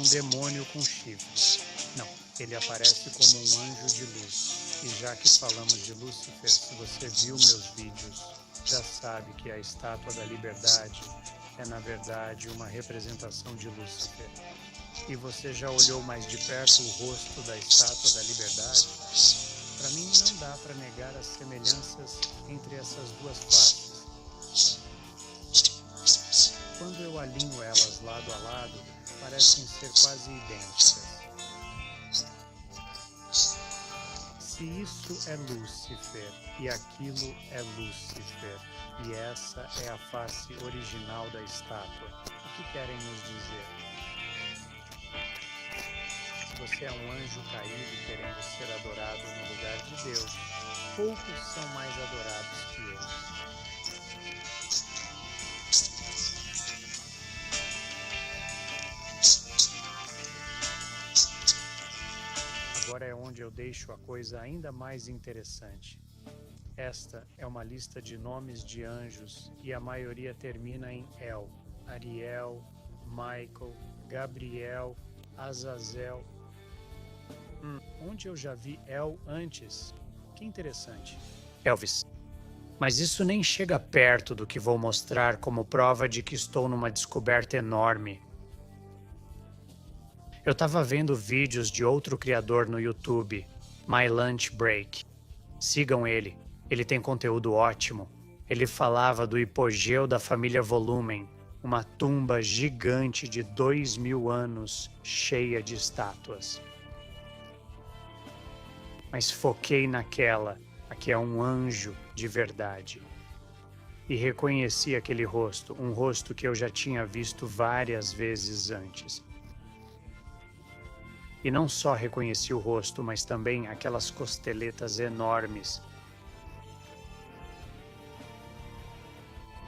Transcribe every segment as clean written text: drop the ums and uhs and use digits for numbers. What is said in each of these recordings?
demônio com chifres. Não, ele aparece como um anjo de luz. E já que falamos de Lúcifer, se você viu meus vídeos, já sabe que a Estátua da Liberdade é, na verdade, uma representação de Lúcifer. E você já olhou mais de perto o rosto da Estátua da Liberdade? Para mim, não dá para negar as semelhanças entre essas duas faces. Quando eu alinho elas lado a lado, parecem ser quase idênticas. Se isso é Lúcifer e aquilo é Lúcifer, e essa é a face original da estátua, o que querem nos dizer? Se você é um anjo caído querendo ser adorado no lugar de Deus, poucos são mais adorados que ele. Agora é onde eu deixo a coisa ainda mais interessante. Esta é uma lista de nomes de anjos e a maioria termina em El, Ariel, Michael, Gabriel, Azazel. Onde eu já vi El antes? Que interessante. Elvis. Mas isso nem chega perto do que vou mostrar como prova de que estou numa descoberta enorme. Eu estava vendo vídeos de outro criador no YouTube, My Lunch Break. Sigam ele, ele tem conteúdo ótimo. Ele falava do hipogeu da família Volumen, uma tumba gigante de 2000 anos, cheia de estátuas. Mas foquei naquela, a que é um anjo de verdade. E reconheci aquele rosto, um rosto que eu já tinha visto várias vezes antes. E não só reconheci o rosto, mas também aquelas costeletas enormes.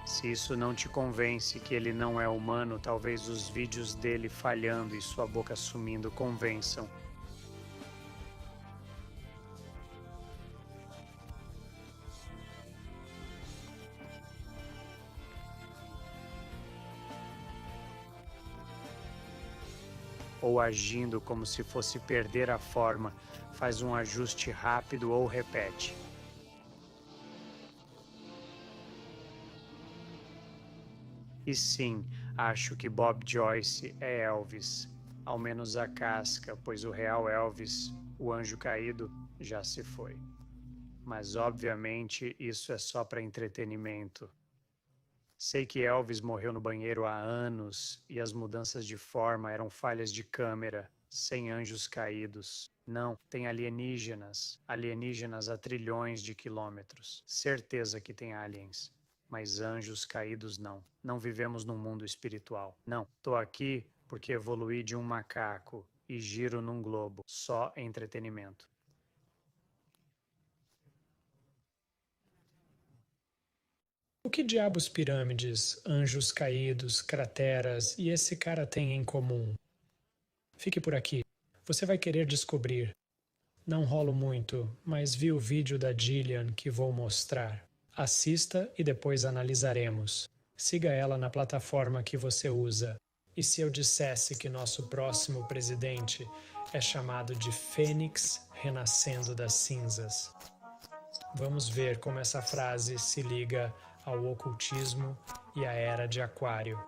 Se isso não te convence que ele não é humano, talvez os vídeos dele falhando e sua boca sumindo convençam. Ou agindo como se fosse perder a forma, faz um ajuste rápido ou repete. E sim, acho que Bob Joyce é Elvis, ao menos a casca, pois o real Elvis, o anjo caído, já se foi. Mas obviamente isso é só para entretenimento. Sei que Elvis morreu no banheiro há anos e as mudanças de forma eram falhas de câmera, sem anjos caídos. Não, tem alienígenas a trilhões de quilômetros. Certeza que tem aliens, mas anjos caídos não. Não vivemos num mundo espiritual. Não, tô aqui porque evoluí de um macaco e giro num globo. Só entretenimento. O que diabos pirâmides, anjos caídos, crateras e esse cara têm em comum? Fique por aqui. Você vai querer descobrir. Não rolo muito, mas vi o vídeo da Jillian que vou mostrar. Assista e depois analisaremos. Siga ela na plataforma que você usa. E se eu dissesse que nosso próximo presidente é chamado de Fênix renascendo das cinzas? Vamos ver como essa frase se liga ao ocultismo e à era de Aquário.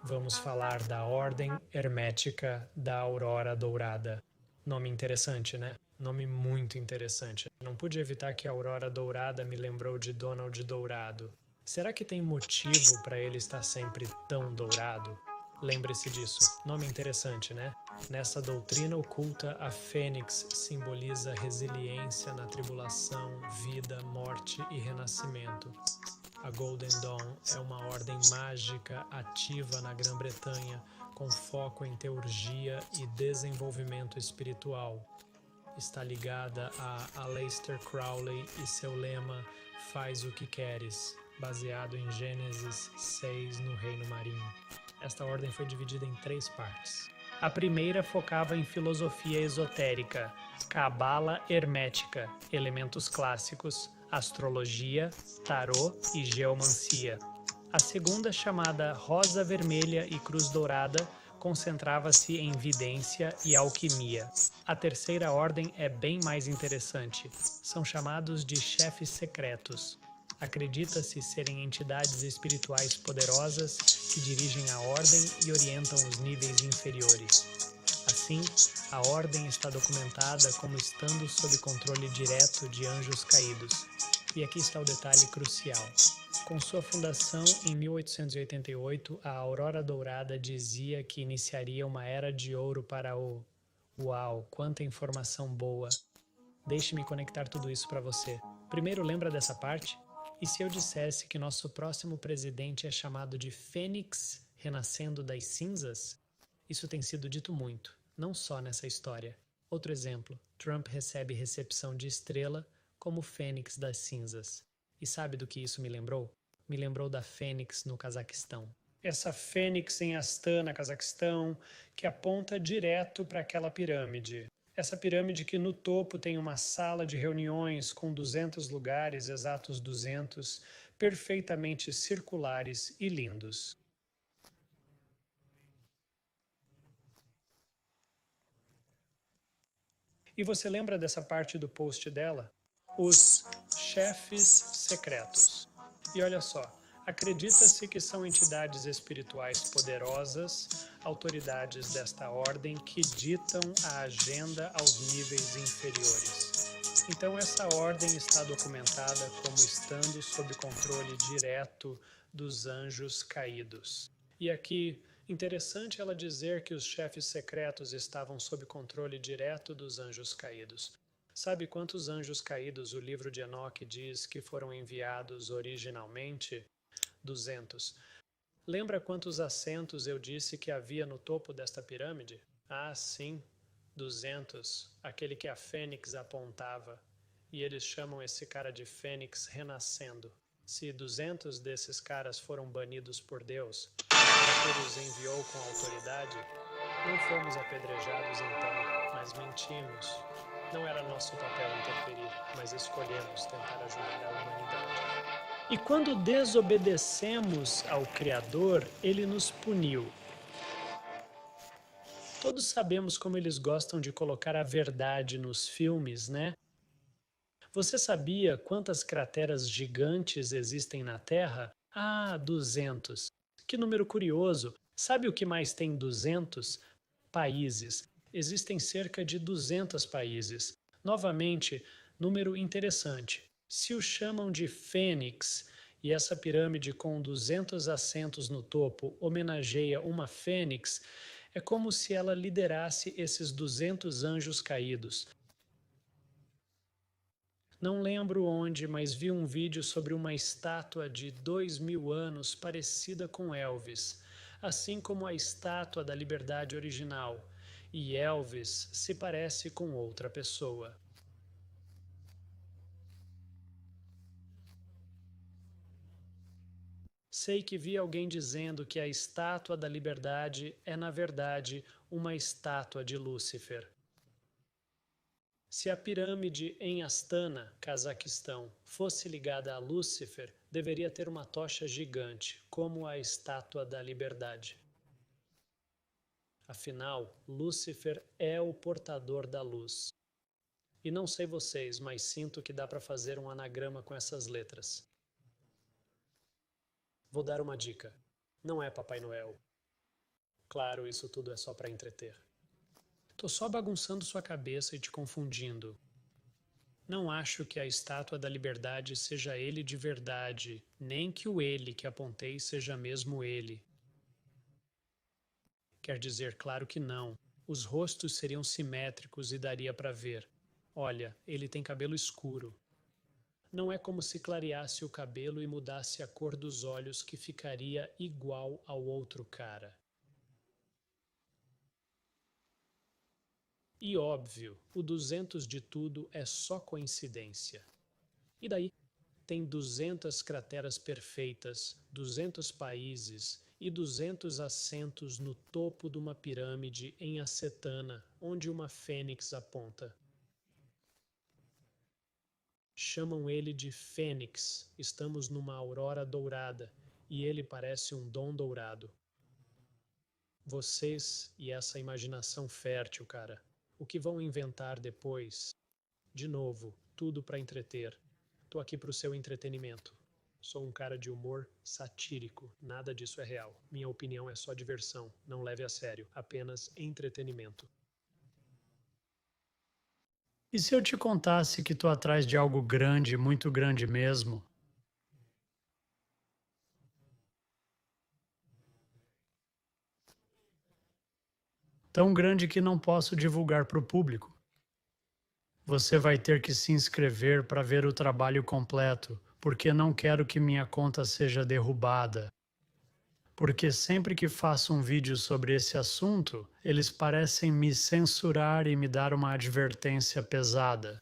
Vamos falar da Ordem Hermética da Aurora Dourada. Nome interessante, né? Nome muito interessante. Não pude evitar que a Aurora Dourada me lembrou de Donald Dourado. Será que tem motivo para ele estar sempre tão dourado? Lembre-se disso. Nome interessante, né? Nessa doutrina oculta, a fênix simboliza resiliência na tribulação, vida, morte e renascimento. A Golden Dawn é uma ordem mágica ativa na Grã-Bretanha, com foco em teurgia e desenvolvimento espiritual. Está ligada a Aleister Crowley e seu lema "Faz o que queres", baseado em Gênesis 6 no Reino Marinho. Esta ordem foi dividida em 3 partes. A primeira focava em filosofia esotérica, cabala hermética, elementos clássicos, astrologia, tarô e geomancia. A segunda, chamada Rosa Vermelha e Cruz Dourada, concentrava-se em vidência e alquimia. A terceira ordem é bem mais interessante. São chamados de chefes secretos. Acredita-se serem entidades espirituais poderosas que dirigem a ordem e orientam os níveis inferiores. Assim, a ordem está documentada como estando sob controle direto de anjos caídos. E aqui está o detalhe crucial. Com sua fundação em 1888, a Aurora Dourada dizia que iniciaria uma era de ouro para o... Uau, quanta informação boa! Deixe-me conectar tudo isso para você. Primeiro, lembra dessa parte? E se eu dissesse que nosso próximo presidente é chamado de Fênix renascendo das cinzas? Isso tem sido dito muito, não só nessa história. Outro exemplo, Trump recebe recepção de estrela como Fênix das cinzas. E sabe do que isso me lembrou? Me lembrou da Fênix no Cazaquistão. Essa Fênix em Astana, Cazaquistão, que aponta direto para aquela pirâmide. Essa pirâmide que no topo tem uma sala de reuniões com 200 lugares, exatos 200, perfeitamente circulares e lindos. E você lembra dessa parte do post dela? Os chefes secretos. E olha só, acredita-se que são entidades espirituais poderosas, autoridades desta ordem que ditam a agenda aos níveis inferiores. Então essa ordem está documentada como estando sob controle direto dos anjos caídos. E aqui, interessante ela dizer que os chefes secretos estavam sob controle direto dos anjos caídos. Sabe quantos anjos caídos o livro de Enoque diz que foram enviados originalmente? 200. Lembra quantos assentos eu disse que havia no topo desta pirâmide? Ah, sim, 200, aquele que a Fênix apontava. E eles chamam esse cara de Fênix renascendo. Se 200 desses caras foram banidos por Deus, ele os enviou com autoridade, não fomos apedrejados então, mas mentimos. Não era nosso papel interferir, mas escolhemos tentar ajudar a humanidade. E quando desobedecemos ao Criador, ele nos puniu. Todos sabemos como eles gostam de colocar a verdade nos filmes, né? Você sabia quantas crateras gigantes existem na Terra? Ah, 200. Que número curioso! Sabe o que mais tem 200? Países. Existem cerca de 200 países. Novamente, número interessante. Se o chamam de Fênix e essa pirâmide com 200 assentos no topo homenageia uma fênix, é como se ela liderasse esses 200 anjos caídos. Não lembro onde, mas vi um vídeo sobre uma estátua de 2000 anos parecida com Elvis, assim como a estátua da Liberdade original, e Elvis se parece com outra pessoa. Sei que vi alguém dizendo que a estátua da Liberdade é, na verdade, uma estátua de Lúcifer. Se a pirâmide em Astana, Cazaquistão, fosse ligada a Lúcifer, deveria ter uma tocha gigante, como a Estátua da Liberdade. Afinal, Lúcifer é o portador da luz. E não sei vocês, mas sinto que dá para fazer um anagrama com essas letras. Vou dar uma dica. Não é Papai Noel. Claro, isso tudo é só para entreter. Tô só bagunçando sua cabeça e te confundindo. Não acho que a estátua da Liberdade seja ele de verdade, nem que o ele que apontei seja mesmo ele. Quer dizer, claro que não. Os rostos seriam simétricos e daria para ver. Olha, ele tem cabelo escuro. Não é como se clareasse o cabelo e mudasse a cor dos olhos que ficaria igual ao outro cara. E óbvio, o 200 de tudo é só coincidência. E daí? Tem 200 crateras perfeitas, 200 países e 200 assentos no topo de uma pirâmide em Acetana, onde uma fênix aponta. Chamam ele de Fênix, estamos numa aurora dourada, e ele parece um dom dourado. Vocês e essa imaginação fértil, cara. O que vão inventar depois? De novo, tudo para entreter. Tô aqui pro seu entretenimento. Sou um cara de humor satírico. Nada disso é real. Minha opinião é só diversão. Não leve a sério. Apenas entretenimento. E se eu te contasse que tô atrás de algo grande, muito grande mesmo? Tão grande que não posso divulgar para o público. Você vai ter que se inscrever para ver o trabalho completo, porque não quero que minha conta seja derrubada. Porque sempre que faço um vídeo sobre esse assunto, eles parecem me censurar e me dar uma advertência pesada.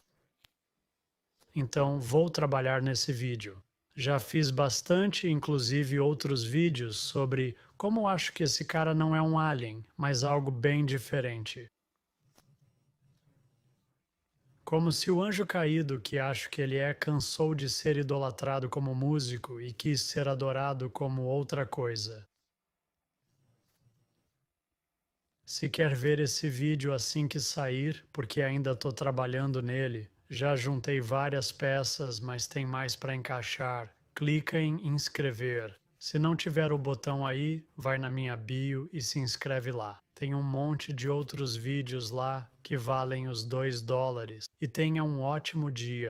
Então, vou trabalhar nesse vídeo. Já fiz bastante, inclusive outros vídeos sobre como acho que esse cara não é um alien, mas algo bem diferente. Como se o anjo caído que acho que ele é cansou de ser idolatrado como músico e quis ser adorado como outra coisa. Se quer ver esse vídeo assim que sair, porque ainda estou trabalhando nele, já juntei várias peças, mas tem mais para encaixar. Clica em inscrever. Se não tiver o botão aí, vai na minha bio e se inscreve lá. Tem um monte de outros vídeos lá que valem os $2. E tenha um ótimo dia.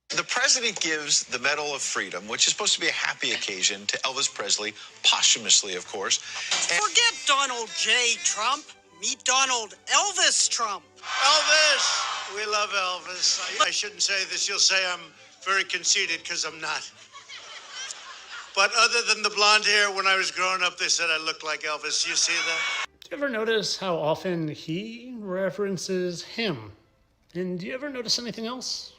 The president gives the Medal of Freedom, which is supposed to be a happy occasion, to Elvis Presley, posthumously, of course. Forget Donald J. Trump. Meet Donald Elvis Trump. Elvis! We love Elvis. I shouldn't say this. You'll say I'm very conceited because I'm not. But other than the blonde hair, when I was growing up, they said I looked like Elvis. You see that? Do you ever notice how often he references him? And do you ever notice anything else?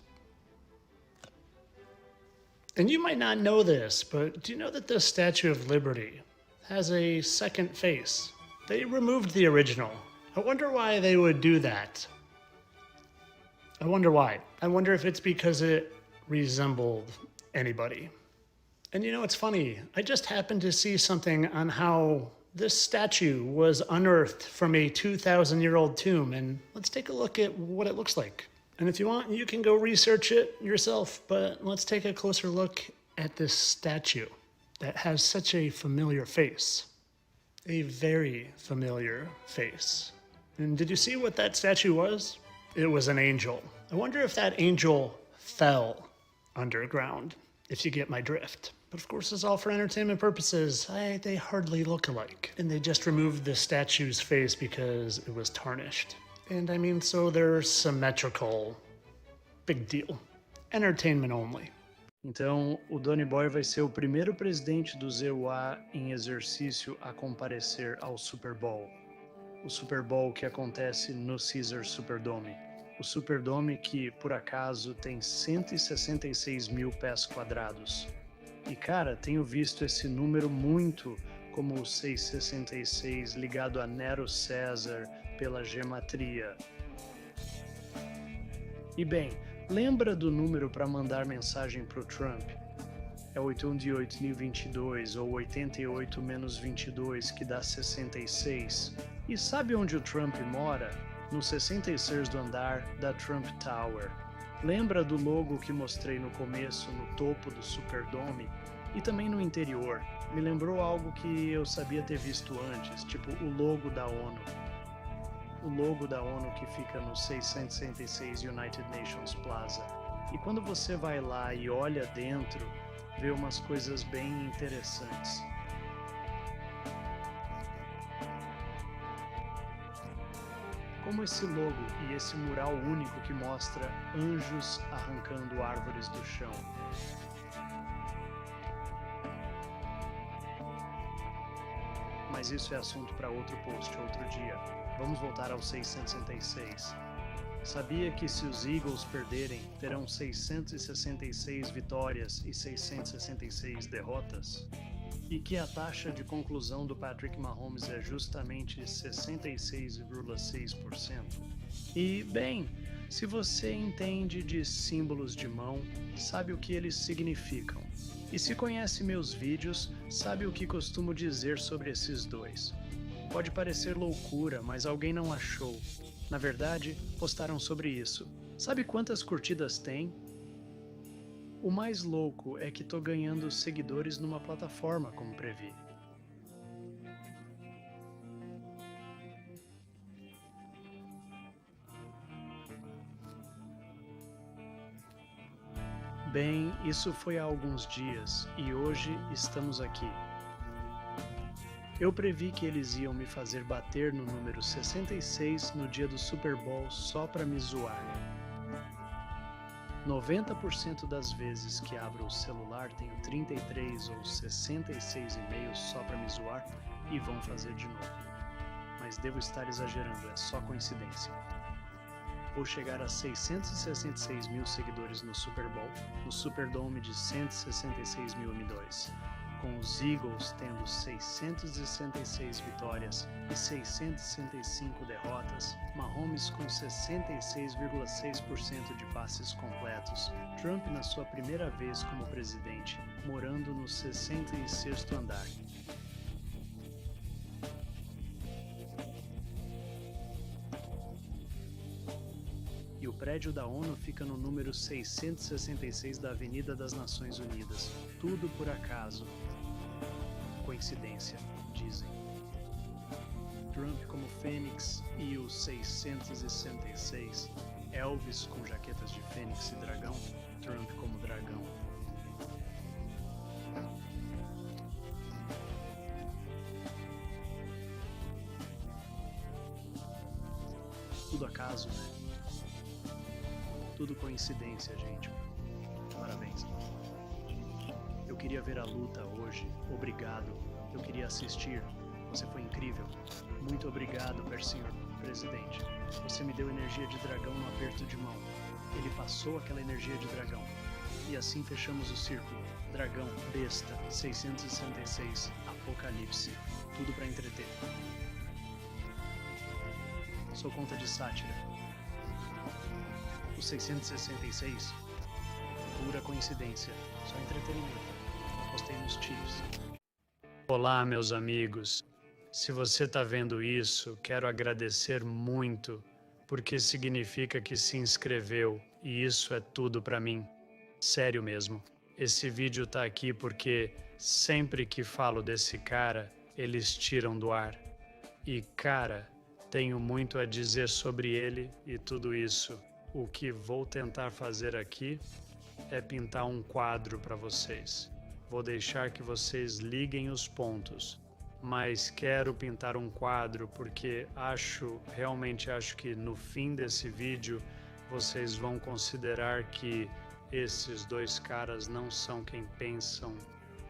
And you might not know this, but do you know that the Statue of Liberty has a second face? They removed the original. I wonder why they would do that. I wonder why. I wonder if it's because it resembled anybody. And you know, it's funny. I just happened to see something on how this statue was unearthed from a 2,000-year-old tomb, and let's take a look at what it looks like. And if you want, you can go research it yourself, but let's take a closer look at this statue that has such a familiar face. A very familiar face. And did you see what that statue was? It was an angel. I wonder if that angel fell underground, if you get my drift. But of course, it's all for entertainment purposes. They hardly look alike. And they just removed the statue's face because it was tarnished. And I mean, so they're symmetrical. Big deal. Entertainment only. Então, o Donny Boy vai ser o primeiro presidente do ZUA em exercício a comparecer ao Super Bowl. O Super Bowl que acontece no Caesars Superdome. O Superdome que, por acaso, tem 166 mil pés quadrados. E cara, tenho visto esse número muito como o 666 ligado a Nero César pela gematria. E bem, lembra do número para mandar mensagem pro Trump? É 81/8022 ou 88 menos 22 que dá 66. E sabe onde o Trump mora? No 66º andar da Trump Tower. Lembra do logo que mostrei no começo no topo do Superdome? E também no interior. Me lembrou algo que eu sabia ter visto antes, tipo o logo da ONU. O logo da ONU que fica no 666 United Nations Plaza. E quando você vai lá e olha dentro, vê umas coisas bem interessantes. Como esse logo e esse mural único que mostra anjos arrancando árvores do chão. Mas isso é assunto para outro post, outro dia. Vamos voltar ao 666. Sabia que se os Eagles perderem, terão 666 vitórias e 666 derrotas? E que a taxa de conclusão do Patrick Mahomes é justamente 66,6%? E, bem, se você entende de símbolos de mão, sabe o que eles significam. E se conhece meus vídeos, sabe o que costumo dizer sobre esses dois. Pode parecer loucura, mas alguém não achou. Na verdade, postaram sobre isso. Sabe quantas curtidas tem? O mais louco é que tô ganhando seguidores numa plataforma, como previ. Bem, isso foi há alguns dias e hoje estamos aqui. Eu previ que eles iam me fazer bater no número 66 no dia do Super Bowl só pra me zoar. 90% das vezes que abro o celular tenho 33 ou 66 e-mails só pra me zoar e vão fazer de novo. Mas devo estar exagerando, é só coincidência. Vou chegar a 666 mil seguidores no Super Bowl, no Superdome de 166 mil M2, com os Eagles tendo 666 vitórias e 665 derrotas, Mahomes com 66,6% de passes completos, Trump na sua primeira vez como presidente, morando no 66º andar. E o prédio da ONU fica no número 666 da Avenida das Nações Unidas. Tudo por acaso. Coincidência, dizem. Trump como Fênix e o 666. Elvis com jaquetas de Fênix e dragão. Trump como dragão. Tudo acaso, né? Tudo coincidência, gente. Parabéns. Eu queria ver a luta hoje. Obrigado. Eu queria assistir. Você foi incrível. Muito obrigado, senhor presidente. Você me deu energia de dragão no aperto de mão. Ele passou aquela energia de dragão. E assim fechamos o círculo. Dragão, besta, 666, apocalipse. Tudo pra entreter. Sou conta de sátira. 666, pura coincidência, só entretenimento. Apostei nos Chiefs. Olá, meus amigos. Se você tá vendo isso, quero agradecer muito, porque significa que se inscreveu e isso é tudo pra mim. Sério mesmo. Esse vídeo tá aqui porque sempre que falo desse cara, eles tiram do ar. E cara, tenho muito a dizer sobre ele e tudo isso. O que vou tentar fazer aqui é pintar um quadro para vocês. Vou deixar que vocês liguem os pontos, mas quero pintar um quadro porque realmente acho que no fim desse vídeo vocês vão considerar que esses dois caras não são quem pensam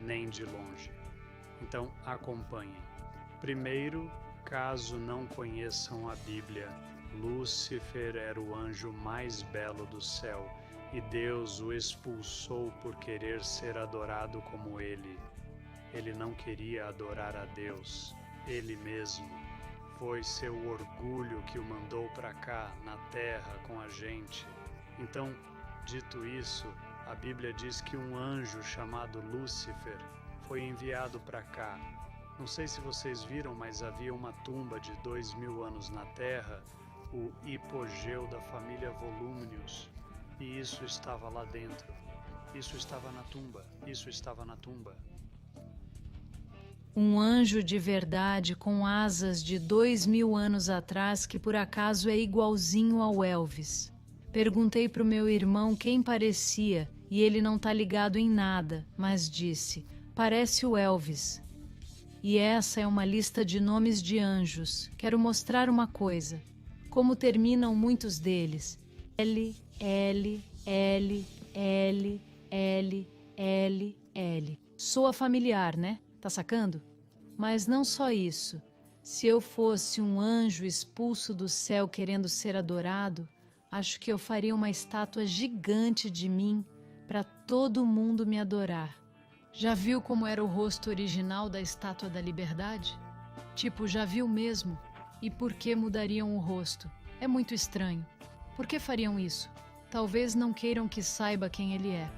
nem de longe. Então acompanhem. Primeiro, caso não conheçam a Bíblia, Lúcifer era o anjo mais belo do céu, e Deus o expulsou por querer ser adorado como ele. Ele não queria adorar a Deus, ele mesmo. Foi seu orgulho que o mandou para cá, na terra, com a gente. Então, dito isso, a Bíblia diz que um anjo chamado Lúcifer foi enviado para cá. Não sei se vocês viram, mas havia uma tumba de 2000 anos na terra, o hipogeu da família Volúmnios, e isso estava lá dentro. Isso estava na tumba. Isso estava na tumba. Um anjo de verdade com asas de 2000 anos atrás que por acaso é igualzinho ao Elvis. Perguntei pro meu irmão quem parecia e ele não tá ligado em nada, mas disse, parece o Elvis. E essa é uma lista de nomes de anjos. Quero mostrar uma coisa. Como terminam muitos deles. L, L, L, L, L, L, L. Soa familiar, né? Tá sacando? Mas não só isso. Se eu fosse um anjo expulso do céu querendo ser adorado, acho que eu faria uma estátua gigante de mim para todo mundo me adorar. Já viu como era o rosto original da Estátua da Liberdade? Tipo, já viu mesmo? E por que mudariam o rosto? É muito estranho. Por que fariam isso? Talvez não queiram que saiba quem ele é.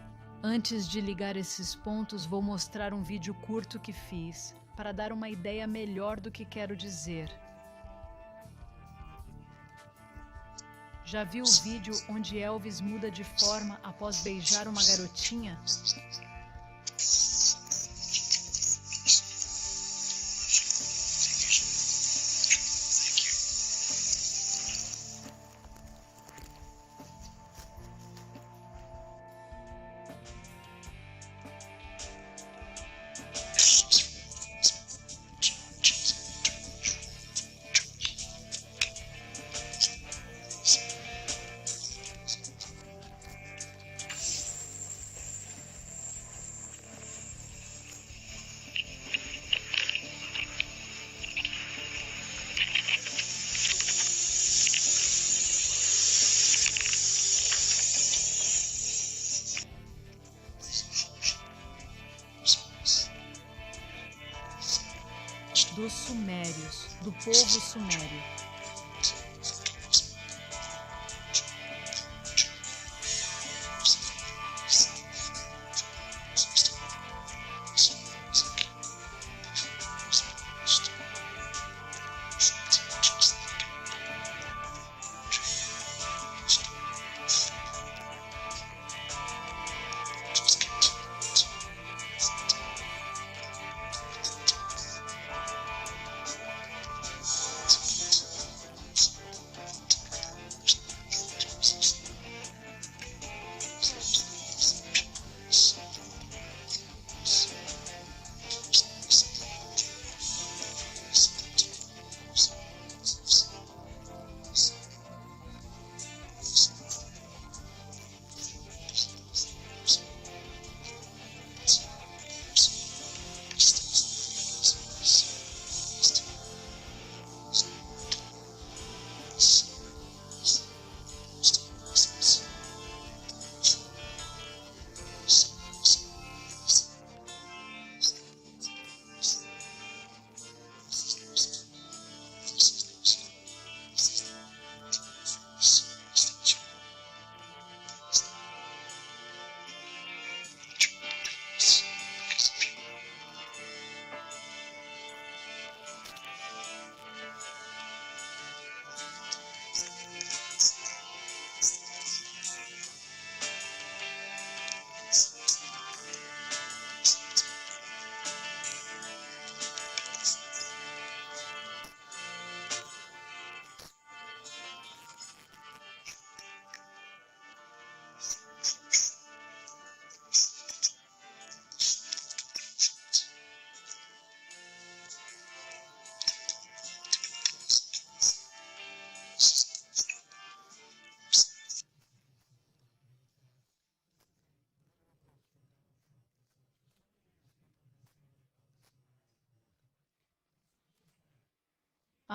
Antes de ligar esses pontos, vou mostrar um vídeo curto que fiz, para dar uma ideia melhor do que quero dizer. Já viu o vídeo onde Elvis muda de forma após beijar uma garotinha? Dos Sumérios, do povo sumério.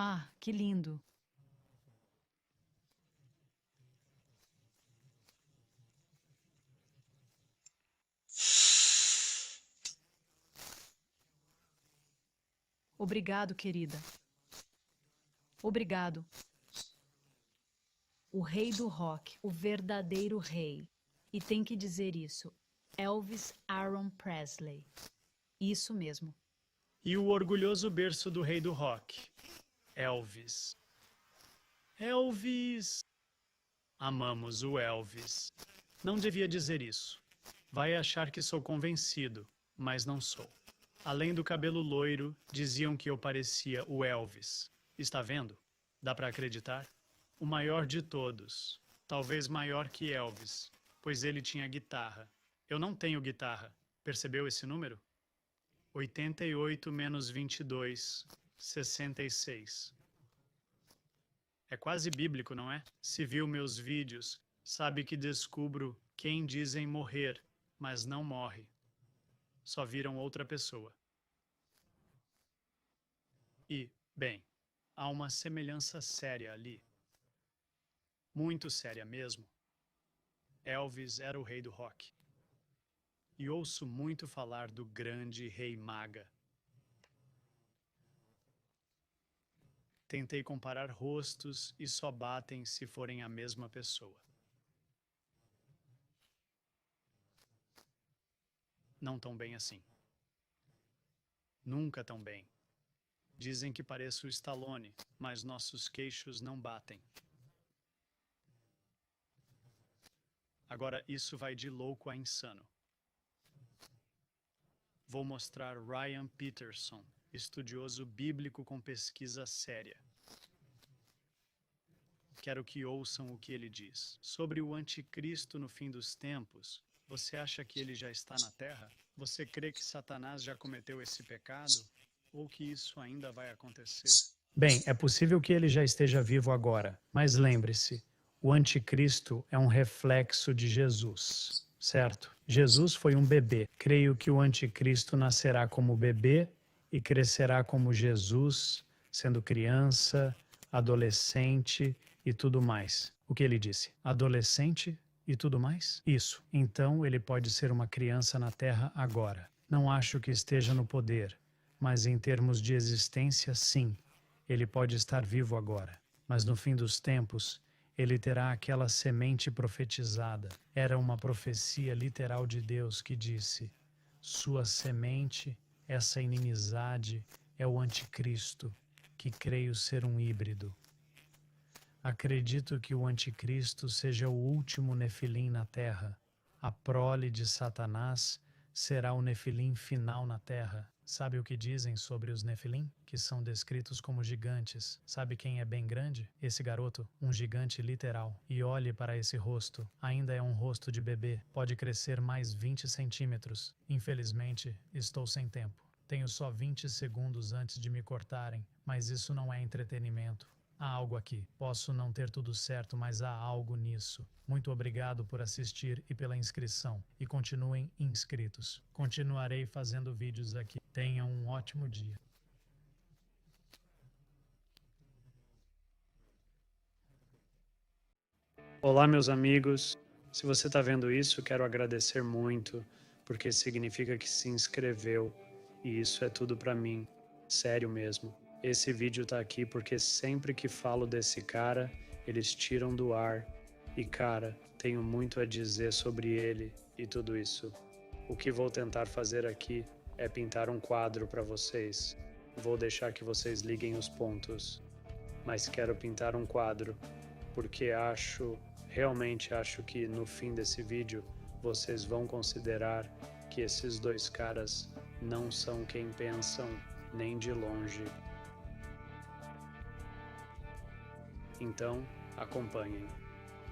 Ah, que lindo! Obrigado, querida. Obrigado. O rei do rock, o verdadeiro rei. E tem que dizer isso. Elvis Aaron Presley. Isso mesmo. E o orgulhoso berço do rei do rock, Elvis. Elvis! Amamos o Elvis. Não devia dizer isso. Vai achar que sou convencido, mas não sou. Além do cabelo loiro, diziam que eu parecia o Elvis. Está vendo? Dá para acreditar? O maior de todos. Talvez maior que Elvis, pois ele tinha guitarra. Eu não tenho guitarra. Percebeu esse número? 88 menos 22, 66. É quase bíblico, não é? Se viu meus vídeos, sabe que descubro quem dizem morrer, mas não morre. Só viram outra pessoa. E, bem, há uma semelhança séria ali. Muito séria mesmo. Elvis era o rei do rock. E ouço muito falar do grande rei Maga. Tentei comparar rostos e só batem se forem a mesma pessoa. Não tão bem assim. Nunca tão bem. Dizem que pareço o Stallone, mas nossos queixos não batem. Agora isso vai de louco a insano. Vou mostrar Ryan Peterson, estudioso bíblico com pesquisa séria. Quero que ouçam o que ele diz. Sobre o anticristo no fim dos tempos, você acha que ele já está na Terra? Você crê que Satanás já cometeu esse pecado? Ou que isso ainda vai acontecer? Bem, é possível que ele já esteja vivo agora, mas lembre-se, o anticristo é um reflexo de Jesus, certo? Jesus foi um bebê. Creio que o anticristo nascerá como bebê e crescerá como Jesus, sendo criança, adolescente e tudo mais. O que ele disse? Adolescente e tudo mais? Isso. Então ele pode ser uma criança na Terra agora. Não acho que esteja no poder, mas em termos de existência, sim. Ele pode estar vivo agora. Mas no fim dos tempos, ele terá aquela semente profetizada. Era uma profecia literal de Deus que disse: sua semente, essa inimizade, é o anticristo, que creio ser um híbrido. Acredito que o anticristo seja o último Nefilim na Terra. A prole de Satanás será o Nefilim final na Terra. Sabe o que dizem sobre os Nefilim? Que são descritos como gigantes. Sabe quem é bem grande? Esse garoto, um gigante literal. E olhe para esse rosto. Ainda é um rosto de bebê. Pode crescer mais 20 centímetros. Infelizmente, estou sem tempo. Tenho só 20 segundos antes de me cortarem, mas isso não é entretenimento. Há algo aqui. Posso não ter tudo certo, mas há algo nisso. Muito obrigado por assistir e pela inscrição. E continuem inscritos. Continuarei fazendo vídeos aqui. Tenham um ótimo dia. Olá, meus amigos. Se você está vendo isso, quero agradecer muito, porque significa que se inscreveu. E isso é tudo para mim. Sério mesmo. Esse vídeo tá aqui porque sempre que falo desse cara, eles tiram do ar. E cara, tenho muito a dizer sobre ele e tudo isso. O que vou tentar fazer aqui é pintar um quadro para vocês. Vou deixar que vocês liguem os pontos. Mas quero pintar um quadro, porque realmente acho que no fim desse vídeo, vocês vão considerar que esses dois caras não são quem pensam, nem de longe. Então, acompanhem.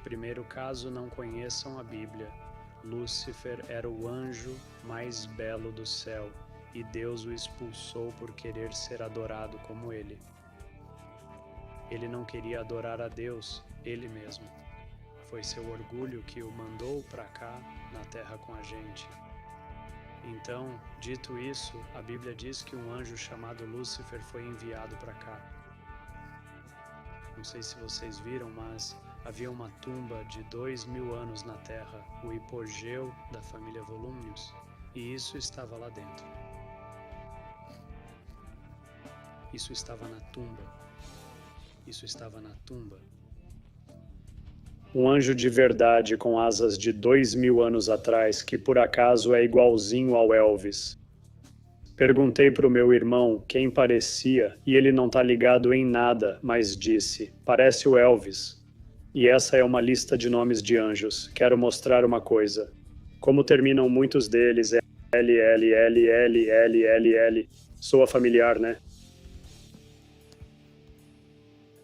Primeiro, caso não conheçam a Bíblia, Lúcifer era o anjo mais belo do céu e Deus o expulsou por querer ser adorado como ele. Ele não queria adorar a Deus, ele mesmo. Foi seu orgulho que o mandou para cá, na terra com a gente. Então, dito isso, a Bíblia diz que um anjo chamado Lúcifer foi enviado para cá. Não sei se vocês viram, mas havia uma tumba de 2000 anos na Terra, o hipogeu da família Volúmios, e isso estava lá dentro. Isso estava na tumba. Isso estava na tumba. Um anjo de verdade com asas de 2000 anos atrás, que por acaso é igualzinho ao Elvis. Perguntei pro meu irmão quem parecia e ele não tá ligado em nada, mas disse: parece o Elvis. E essa é uma lista de nomes de anjos. Quero mostrar uma coisa. Como terminam muitos deles é L, L, L, L, L, L, L. Soa familiar, né?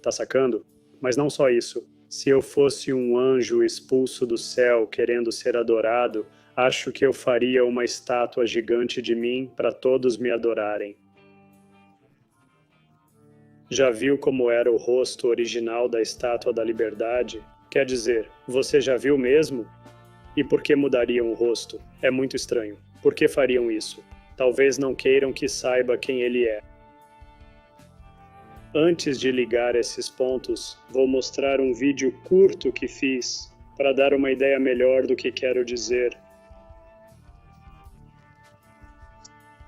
Tá sacando? Mas não só isso. Se eu fosse um anjo expulso do céu querendo ser adorado, acho que eu faria uma estátua gigante de mim para todos me adorarem. Já viu como era o rosto original da Estátua da Liberdade? Quer dizer, você já viu mesmo? E por que mudariam o rosto? É muito estranho. Por que fariam isso? Talvez não queiram que saiba quem ele é. Antes de ligar esses pontos, vou mostrar um vídeo curto que fiz para dar uma ideia melhor do que quero dizer.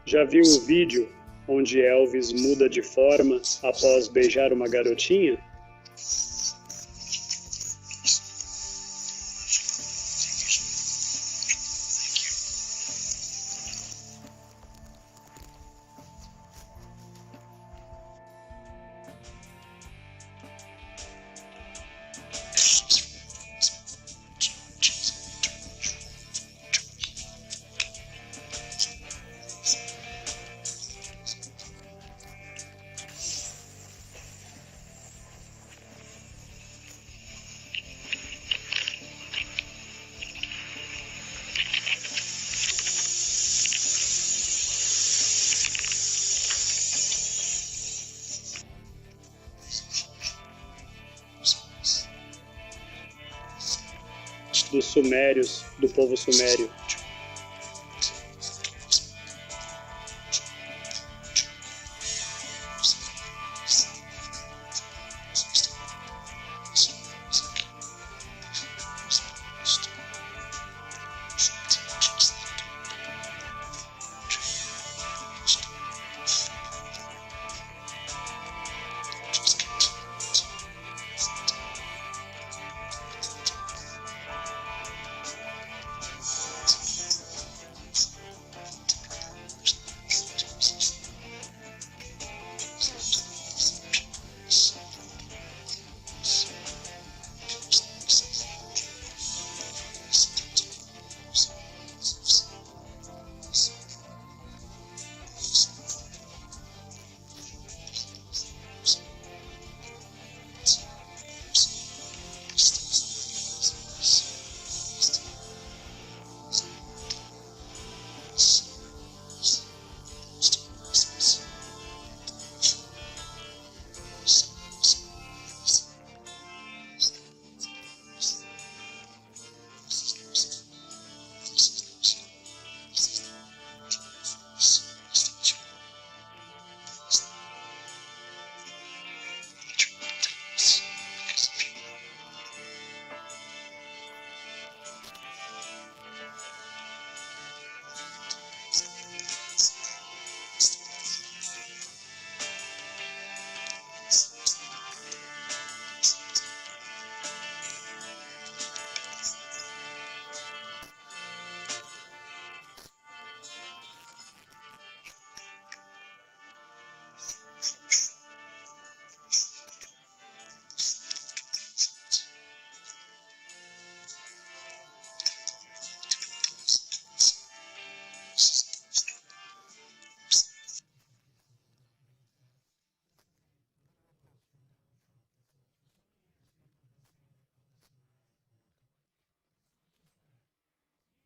Já viu o vídeo onde Elvis muda de forma após beijar uma garotinha? dos sumérios, do povo sumério.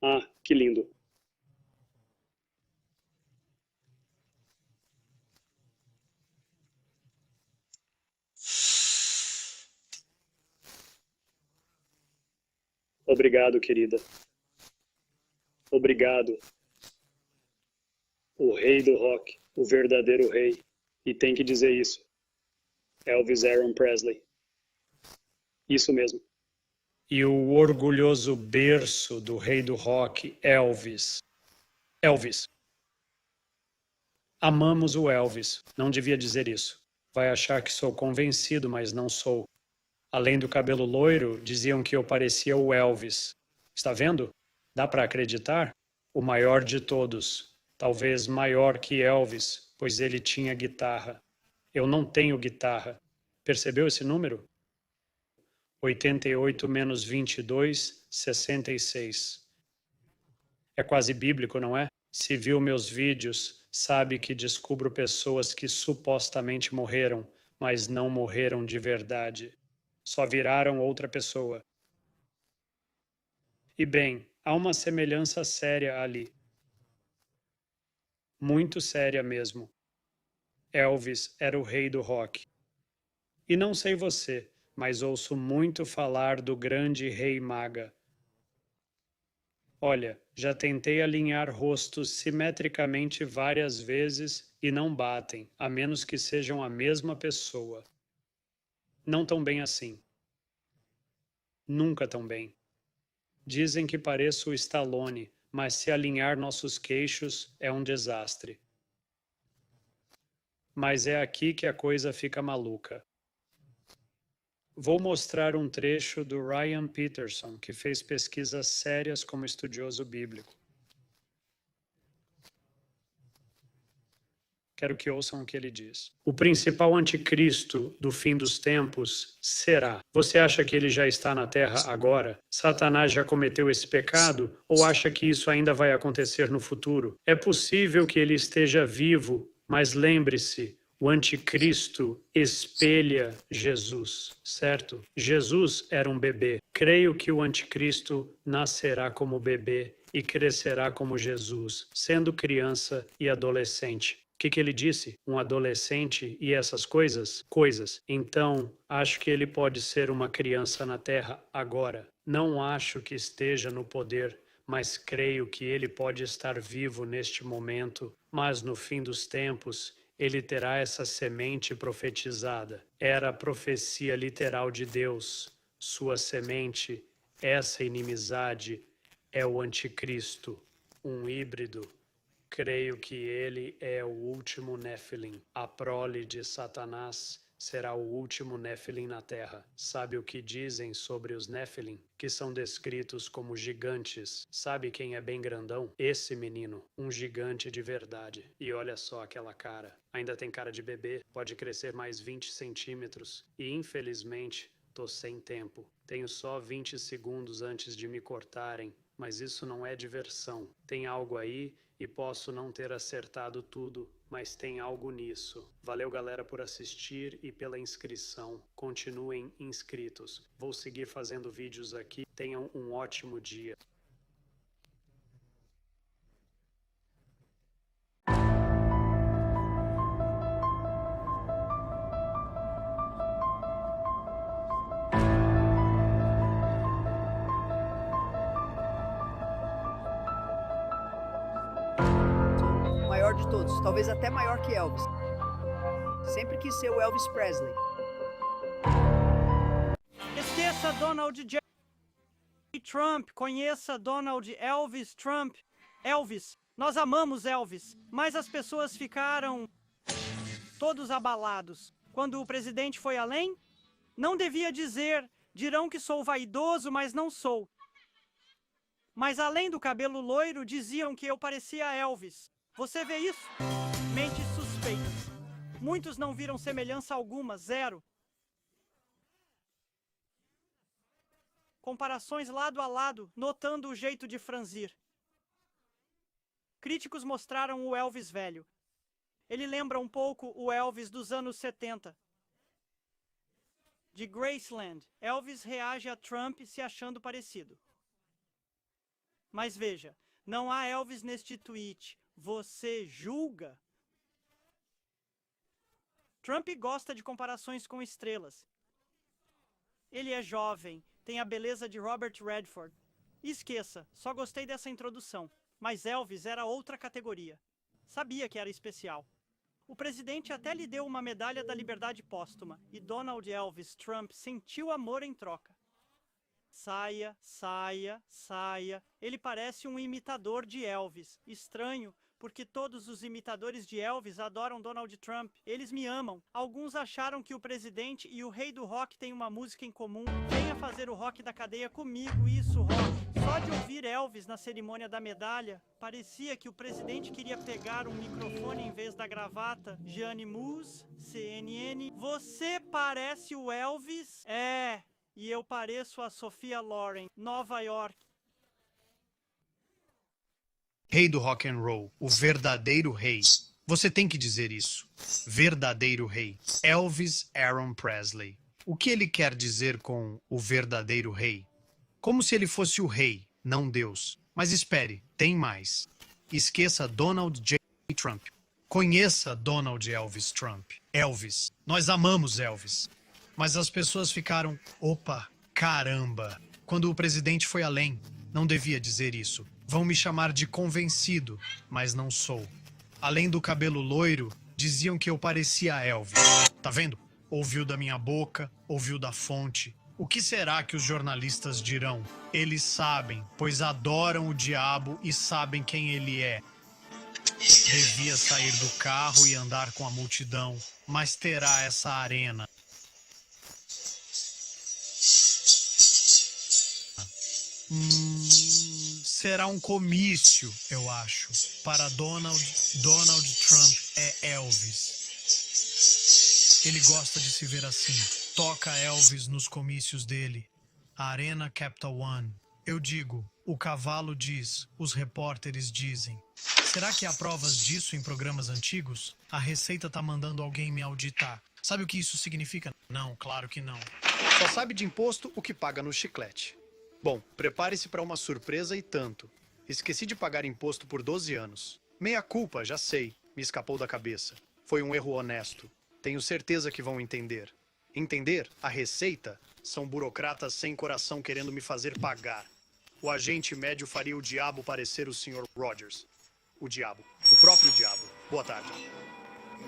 Ah, que lindo. Obrigado, querida. Obrigado. O rei do rock, o verdadeiro rei. E tem que dizer isso. Elvis Aaron Presley. Isso mesmo. E o orgulhoso berço do rei do rock, Elvis. Elvis. Amamos o Elvis. Não devia dizer isso. Vai achar que sou convencido, mas não sou. Além do cabelo loiro, diziam que eu parecia o Elvis. Está vendo? Dá para acreditar? O maior de todos. Talvez maior que Elvis, pois ele tinha guitarra. Eu não tenho guitarra. Percebeu esse número? 88 menos 22, 66. É quase bíblico, não é? Se viu meus vídeos, sabe que descubro pessoas que supostamente morreram, mas não morreram de verdade. Só viraram outra pessoa. E bem, há uma semelhança séria ali. Muito séria mesmo. Elvis era o rei do rock. E não sei você, mas ouço muito falar do grande rei Maga. Olha, já tentei alinhar rostos simetricamente várias vezes e não batem, a menos que sejam a mesma pessoa. Não tão bem assim. Nunca tão bem. Dizem que pareço o Stallone, mas se alinhar nossos queixos é um desastre. Mas é aqui que a coisa fica maluca. Vou mostrar um trecho do Ryan Peterson, que fez pesquisas sérias como estudioso bíblico. Quero que ouçam o que ele diz. O principal anticristo do fim dos tempos será. Você acha que ele já está na Terra agora? Satanás já cometeu esse pecado? Ou acha que isso ainda vai acontecer no futuro? É possível que ele esteja vivo, mas lembre-se, o anticristo espelha Jesus, certo? Jesus era um bebê. Creio que o anticristo nascerá como bebê e crescerá como Jesus, sendo criança e adolescente. que ele disse? Um adolescente e essas coisas? Coisas. Então, acho que ele pode ser uma criança na Terra agora. Não acho que esteja no poder, mas creio que ele pode estar vivo neste momento. Mas no fim dos tempos, ele terá essa semente profetizada. Era a profecia literal de Deus. Sua semente, essa inimizade, é o anticristo, um híbrido. Creio que ele é o último Nephilim. A prole de Satanás será o último Nephilim na Terra. Sabe o que dizem sobre os Nephilim? Que são descritos como gigantes. Sabe quem é bem grandão? Esse menino, um gigante de verdade. E olha só aquela cara. Ainda tem cara de bebê, pode crescer mais 20 centímetros. E infelizmente, tô sem tempo. Tenho só 20 segundos antes de me cortarem. Mas isso não é diversão. Tem algo aí e posso não ter acertado tudo, mas tem algo nisso. Valeu, galera, por assistir e pela inscrição. Continuem inscritos. Vou seguir fazendo vídeos aqui. Tenham um ótimo dia. Maior de todos, talvez até maior que Elvis. Sempre quis ser o Elvis Presley. Esqueça Donald J. Trump, conheça Donald Elvis Trump. Elvis, nós amamos Elvis, mas as pessoas ficaram todos abalados. Quando o presidente foi além, não devia dizer, dirão que sou vaidoso, mas não sou. Mas além do cabelo loiro, diziam que eu parecia Elvis. Você vê isso? Mentes suspeitas. Muitos não viram semelhança alguma, zero. Comparações lado a lado, notando o jeito de franzir. Críticos mostraram o Elvis velho. Ele lembra um pouco o Elvis dos anos 70. De Graceland, Elvis reage a Trump se achando parecido. Mas veja, não há Elvis neste tweet. Você julga? Trump gosta de comparações com estrelas. Ele é jovem, tem a beleza de Robert Redford. Esqueça, só gostei dessa introdução. Mas Elvis era outra categoria. Sabia que era especial. O presidente até lhe deu uma medalha da liberdade póstuma, e Donald Elvis Trump sentiu amor em troca. Saia, saia, saia. Ele parece um imitador de Elvis. Estranho, porque todos os imitadores de Elvis adoram Donald Trump. Eles me amam. Alguns acharam que o presidente e o rei do rock têm uma música em comum. Venha fazer o rock da cadeia comigo, isso, rock. Só de ouvir Elvis na cerimônia da medalha, parecia que o presidente queria pegar um microfone em vez da gravata. Jeanne Moos, CNN. Você parece o Elvis? É, e eu pareço a Sophia Loren, Nova York. Rei do rock and roll, o verdadeiro rei. Você tem que dizer isso. Verdadeiro rei. Elvis Aaron Presley. O que ele quer dizer com o verdadeiro rei? Como se ele fosse o rei, não Deus. Mas espere, tem mais. Esqueça Donald J. Trump. Conheça Donald Elvis Trump. Elvis. Nós amamos Elvis. Mas as pessoas ficaram, opa, caramba. Quando o presidente foi além, não devia dizer isso. Vão me chamar de convencido, mas não sou. Além do cabelo loiro, diziam que eu parecia Elvis. Tá vendo? Ouviu da minha boca, ouviu da fonte. O que será que os jornalistas dirão? Eles sabem, pois adoram o diabo e sabem quem ele é. Devia sair do carro e andar com a multidão, mas terá essa arena. Será um comício, eu acho. Para Donald Trump é Elvis. Ele gosta de se ver assim. Toca Elvis nos comícios dele. A Arena Capital One. Eu digo, o cavalo diz, os repórteres dizem. Será que há provas disso em programas antigos? A Receita tá mandando alguém me auditar. Sabe o que isso significa? Não, claro que não. Só sabe de imposto o que paga no chiclete. Bom, prepare-se para uma surpresa e tanto. Esqueci de pagar imposto por 12 anos. Meia culpa, já sei. Me escapou da cabeça. Foi um erro honesto. Tenho certeza que vão entender. Entender? A receita? São burocratas sem coração querendo me fazer pagar. O agente médio faria o diabo parecer o Sr. Rogers. O diabo. O próprio diabo. Boa tarde.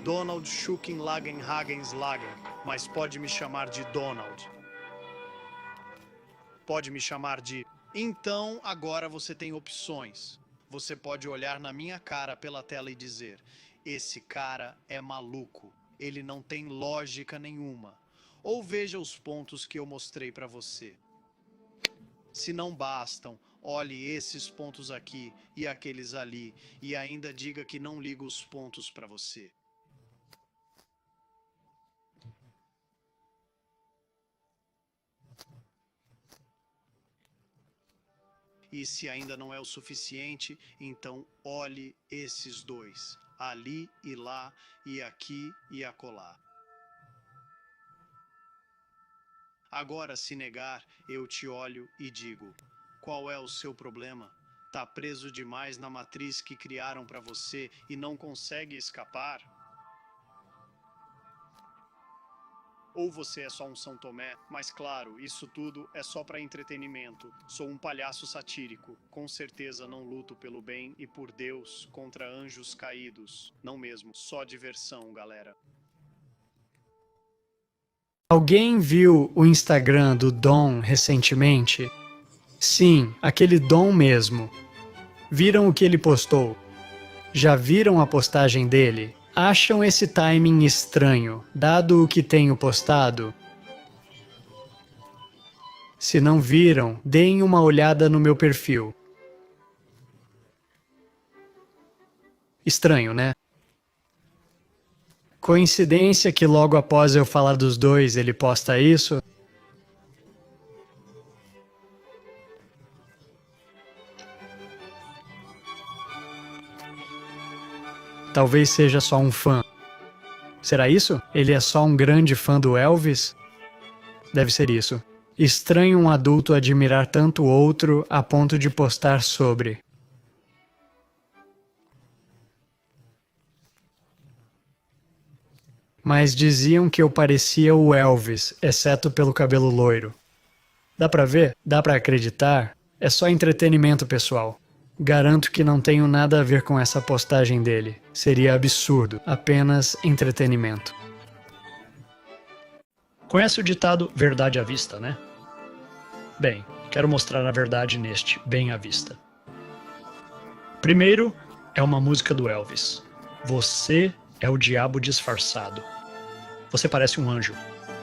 Donald Schuckenlagenhagenslagen, mas pode me chamar de Donald. Pode me chamar de... Então, agora você tem opções. Você pode olhar na minha cara pela tela e dizer: esse cara é maluco. Ele não tem lógica nenhuma. Ou veja os pontos que eu mostrei para você. Se não bastam, olhe esses pontos aqui e aqueles ali e ainda diga que não liga os pontos para você. E se ainda não é o suficiente, então olhe esses dois, ali e lá, e aqui e acolá. Agora, se negar, eu te olho e digo: qual é o seu problema? Tá preso demais na matriz que criaram para você e não consegue escapar? Ou você é só um São Tomé, mas claro, isso tudo é só para entretenimento. Sou um palhaço satírico. Com certeza não luto pelo bem e por Deus contra anjos caídos. Não mesmo, só diversão, galera. Alguém viu o Instagram do Dom recentemente? Sim, aquele Dom mesmo. Viram o que ele postou? Já viram a postagem dele? Acham esse timing estranho, dado o que tenho postado? Se não viram, deem uma olhada no meu perfil. Estranho, né? Coincidência que logo após eu falar dos dois ele posta isso? Talvez seja só um fã. Será isso? Ele é só um grande fã do Elvis? Deve ser isso. Estranho um adulto admirar tanto outro a ponto de postar sobre. Mas diziam que eu parecia o Elvis, exceto pelo cabelo loiro. Dá pra ver? Dá pra acreditar? É só entretenimento, pessoal. Garanto que não tenho nada a ver com essa postagem dele. Seria absurdo. Apenas entretenimento. Conhece o ditado verdade à vista, né? Bem, quero mostrar a verdade neste bem à vista. Primeiro, é uma música do Elvis. Você é o diabo disfarçado. Você parece um anjo.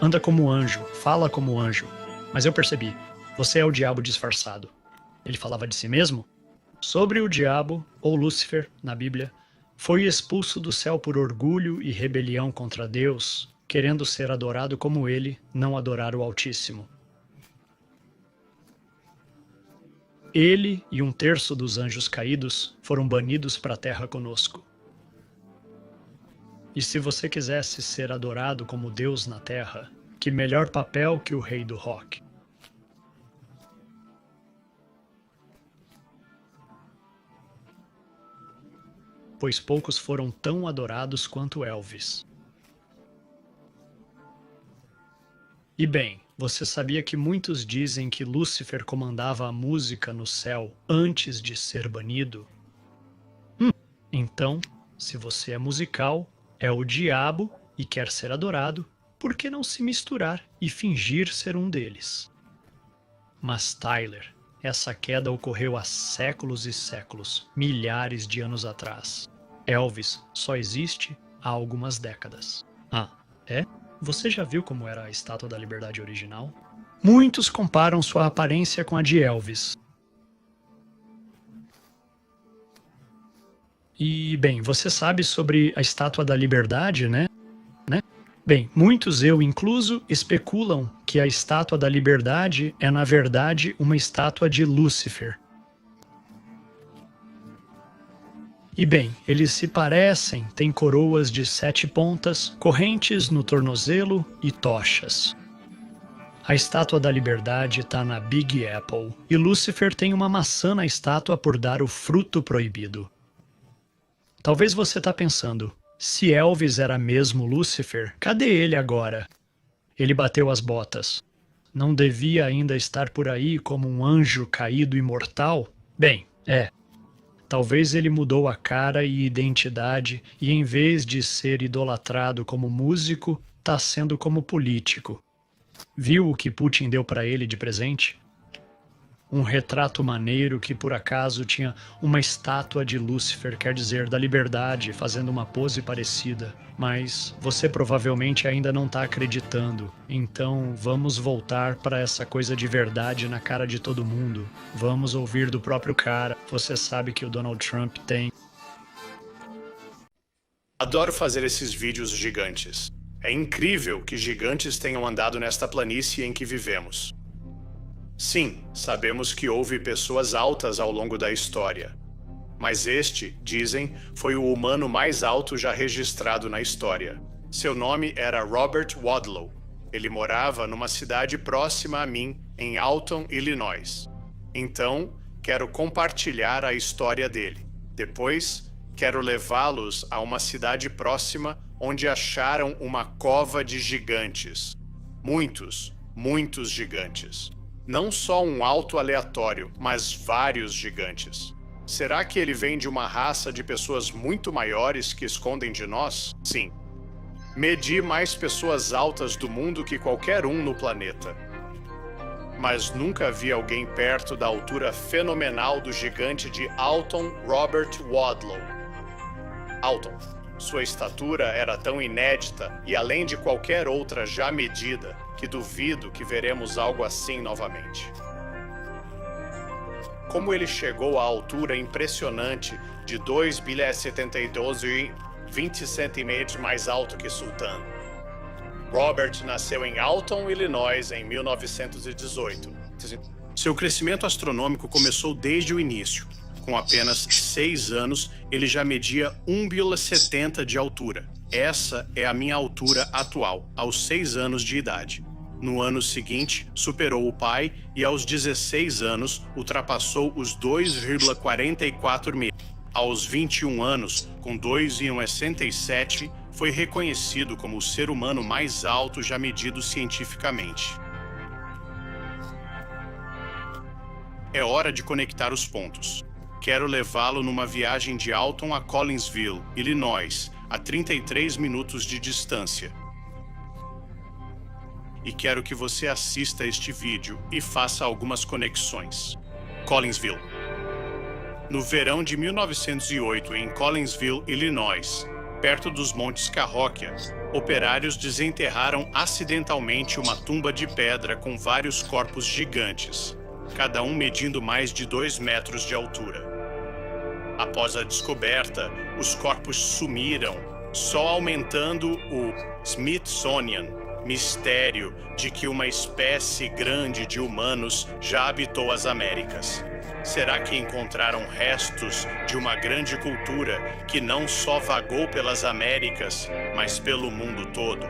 Anda como anjo, fala como anjo. Mas eu percebi. Você é o diabo disfarçado. Ele falava de si mesmo? Sobre o diabo, ou Lúcifer, na Bíblia, foi expulso do céu por orgulho e rebelião contra Deus, querendo ser adorado como ele, não adorar o Altíssimo. Ele e 1/3 dos anjos caídos foram banidos para a terra conosco. E se você quisesse ser adorado como Deus na terra, que melhor papel que o rei do rock? Pois poucos foram tão adorados quanto Elvis. E bem, você sabia que muitos dizem que Lúcifer comandava a música no céu antes de ser banido? Então, se você é musical, é o diabo e quer ser adorado, por que não se misturar e fingir ser um deles? Mas Tyler, essa queda ocorreu há séculos e séculos, milhares de anos atrás. Elvis só existe há algumas décadas. Ah, é? Você já viu como era a Estátua da Liberdade original? Muitos comparam sua aparência com a de Elvis. E, bem, você sabe sobre a Estátua da Liberdade, né? Bem, muitos, eu incluso, especulam que a Estátua da Liberdade é, na verdade, uma estátua de Lúcifer. E bem, eles se parecem, têm coroas de 7 pontas, correntes no tornozelo e tochas. A Estátua da Liberdade está na Big Apple, e Lúcifer tem uma maçã na estátua por dar o fruto proibido. Talvez você tá pensando, se Elvis era mesmo Lúcifer, cadê ele agora? Ele bateu as botas. Não devia ainda estar por aí como um anjo caído imortal? Bem, talvez ele mudou a cara e identidade e em vez de ser idolatrado como músico, tá sendo como político. Viu o que Putin deu para ele de presente? Um retrato maneiro que por acaso tinha uma estátua de Lúcifer, quer dizer, da liberdade, fazendo uma pose parecida. Mas você provavelmente ainda não está acreditando. Então vamos voltar para essa coisa de verdade na cara de todo mundo. Vamos ouvir do próprio cara. Você sabe que o Donald Trump tem. Adoro fazer esses vídeos gigantes. É incrível que gigantes tenham andado nesta planície em que vivemos. Sim, sabemos que houve pessoas altas ao longo da história. Mas este, dizem, foi o humano mais alto já registrado na história. Seu nome era Robert Wadlow. Ele morava numa cidade próxima a mim, em Alton, Illinois. Então, quero compartilhar a história dele. Depois, quero levá-los a uma cidade próxima onde acharam uma cova de gigantes. Muitos, muitos gigantes. Não só um alto aleatório, mas vários gigantes. Será que ele vem de uma raça de pessoas muito maiores que escondem de nós? Sim. Medi mais pessoas altas do mundo que qualquer um no planeta. Mas nunca vi alguém perto da altura fenomenal do gigante de Alton Robert Wadlow. Alton. Sua estatura era tão inédita e além de qualquer outra já medida, que duvido que veremos algo assim novamente. Como ele chegou à altura impressionante de 2,72 e 20 centímetros mais alto que Sultan. Robert nasceu em Alton, Illinois, em 1918. Seu crescimento astronômico começou desde o início. Com apenas 6 anos, ele já media 1,70 de altura. Essa é a minha altura atual, aos 6 anos de idade. No ano seguinte, superou o pai e aos 16 anos ultrapassou os 2,44 metros. Aos 21 anos, com 2,67, foi reconhecido como o ser humano mais alto já medido cientificamente. É hora de conectar os pontos. Quero levá-lo numa viagem de Alton a Collinsville, Illinois, a 33 minutos de distância. E quero que você assista este vídeo e faça algumas conexões. Collinsville. No verão de 1908, em Collinsville, Illinois, perto dos Montes Cahokia, operários desenterraram acidentalmente uma tumba de pedra com vários corpos gigantes, cada um medindo mais de 2 metros de altura. Após a descoberta, os corpos sumiram, só aumentando o Smithsonian mistério de que uma espécie grande de humanos já habitou as Américas. Será que encontraram restos de uma grande cultura que não só vagou pelas Américas, mas pelo mundo todo?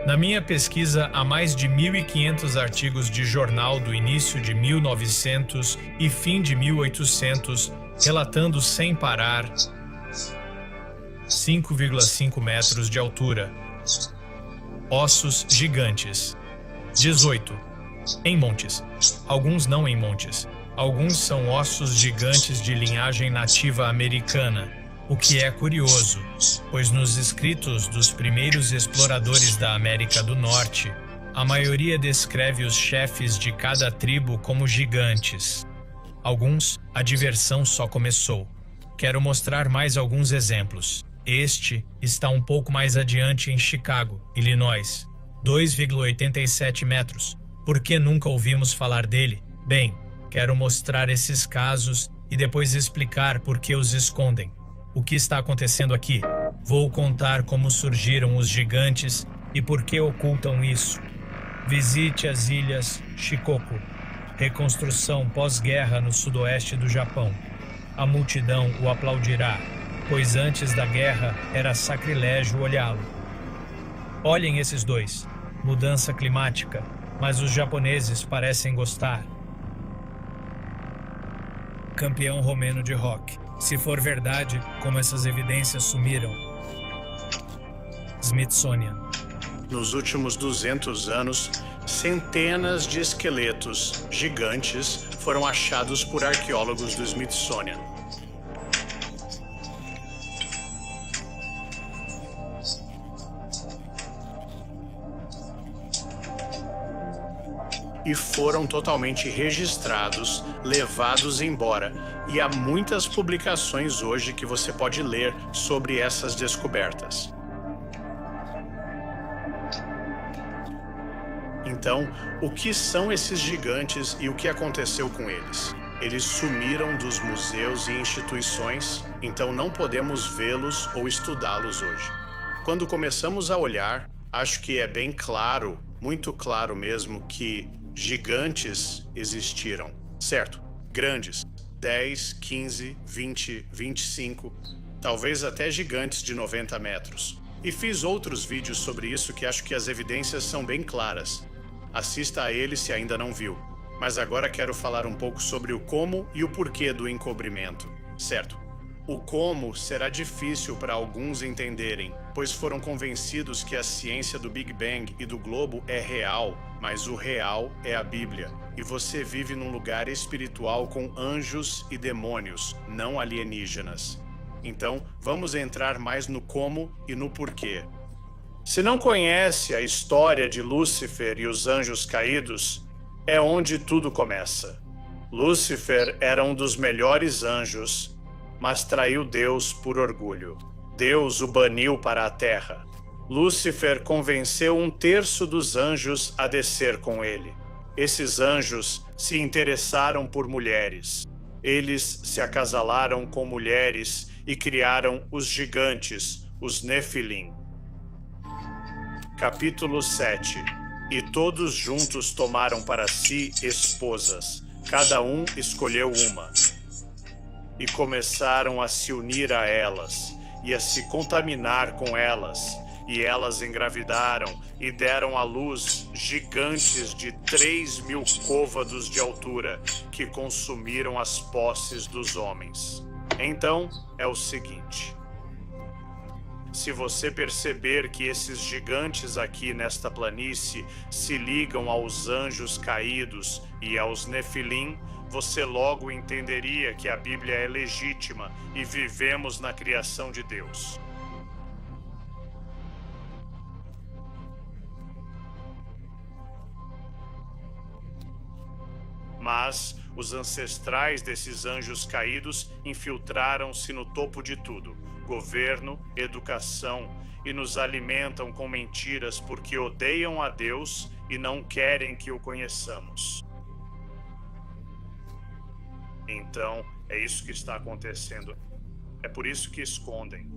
Na minha pesquisa, há mais de 1.500 artigos de jornal do início de 1900 e fim de 1800, relatando sem parar 5,5 metros de altura. Ossos gigantes. 18. Em montes. Alguns não em montes. Alguns são ossos gigantes de linhagem nativa americana, o que é curioso, pois nos escritos dos primeiros exploradores da América do Norte, a maioria descreve os chefes de cada tribo como gigantes. Alguns, a diversão só começou. Quero mostrar mais alguns exemplos. Este está um pouco mais adiante em Chicago, Illinois, 2,87 metros. Por que nunca ouvimos falar dele? Bem, quero mostrar esses casos e depois explicar por que os escondem. O que está acontecendo aqui? Vou contar como surgiram os gigantes e por que ocultam isso. Visite as ilhas Shikoku. Reconstrução pós-guerra no sudoeste do Japão. A multidão o aplaudirá, pois antes da guerra era sacrilégio olhá-lo. Olhem esses dois. Mudança climática, mas os japoneses parecem gostar. Campeão romeno de rock. Se for verdade, como essas evidências sumiram. Smithsonian. Nos últimos 200 anos, centenas de esqueletos gigantes foram achados por arqueólogos do Smithsonian. E foram totalmente registrados, levados embora. E há muitas publicações hoje que você pode ler sobre essas descobertas. Então, o que são esses gigantes e o que aconteceu com eles? Eles sumiram dos museus e instituições, então não podemos vê-los ou estudá-los hoje. Quando começamos a olhar, acho que é bem claro, muito claro mesmo, que gigantes existiram, certo? Grandes, 10, 15, 20, 25, talvez até gigantes de 90 metros. E fiz outros vídeos sobre isso que acho que as evidências são bem claras. Assista a ele se ainda não viu. Mas agora quero falar um pouco sobre o como e o porquê do encobrimento, certo? O como será difícil para alguns entenderem, pois foram convencidos que a ciência do Big Bang e do globo é real, mas o real é a Bíblia. E você vive num lugar espiritual com anjos e demônios, não alienígenas. Então, vamos entrar mais no como e no porquê. Se não conhece a história de Lúcifer e os anjos caídos, é onde tudo começa. Lúcifer era um dos melhores anjos, mas traiu Deus por orgulho. Deus o baniu para a terra. Lúcifer convenceu 1/3 dos anjos a descer com ele. Esses anjos se interessaram por mulheres. Eles se acasalaram com mulheres e criaram os gigantes, os Nefilim. Capítulo 7. E todos juntos tomaram para si esposas. Cada um escolheu uma. E começaram a se unir a elas, e a se contaminar com elas. E elas engravidaram e deram à luz gigantes de 3.000 côvados de altura, que consumiram as posses dos homens. Então, é o seguinte. Se você perceber que esses gigantes aqui nesta planície se ligam aos anjos caídos e aos Nefilim, você logo entenderia que a Bíblia é legítima e vivemos na criação de Deus. Mas os ancestrais desses anjos caídos infiltraram-se no topo de tudo, governo, educação, e nos alimentam com mentiras porque odeiam a Deus e não querem que o conheçamos. Então, é isso que está acontecendo. É por isso que escondem.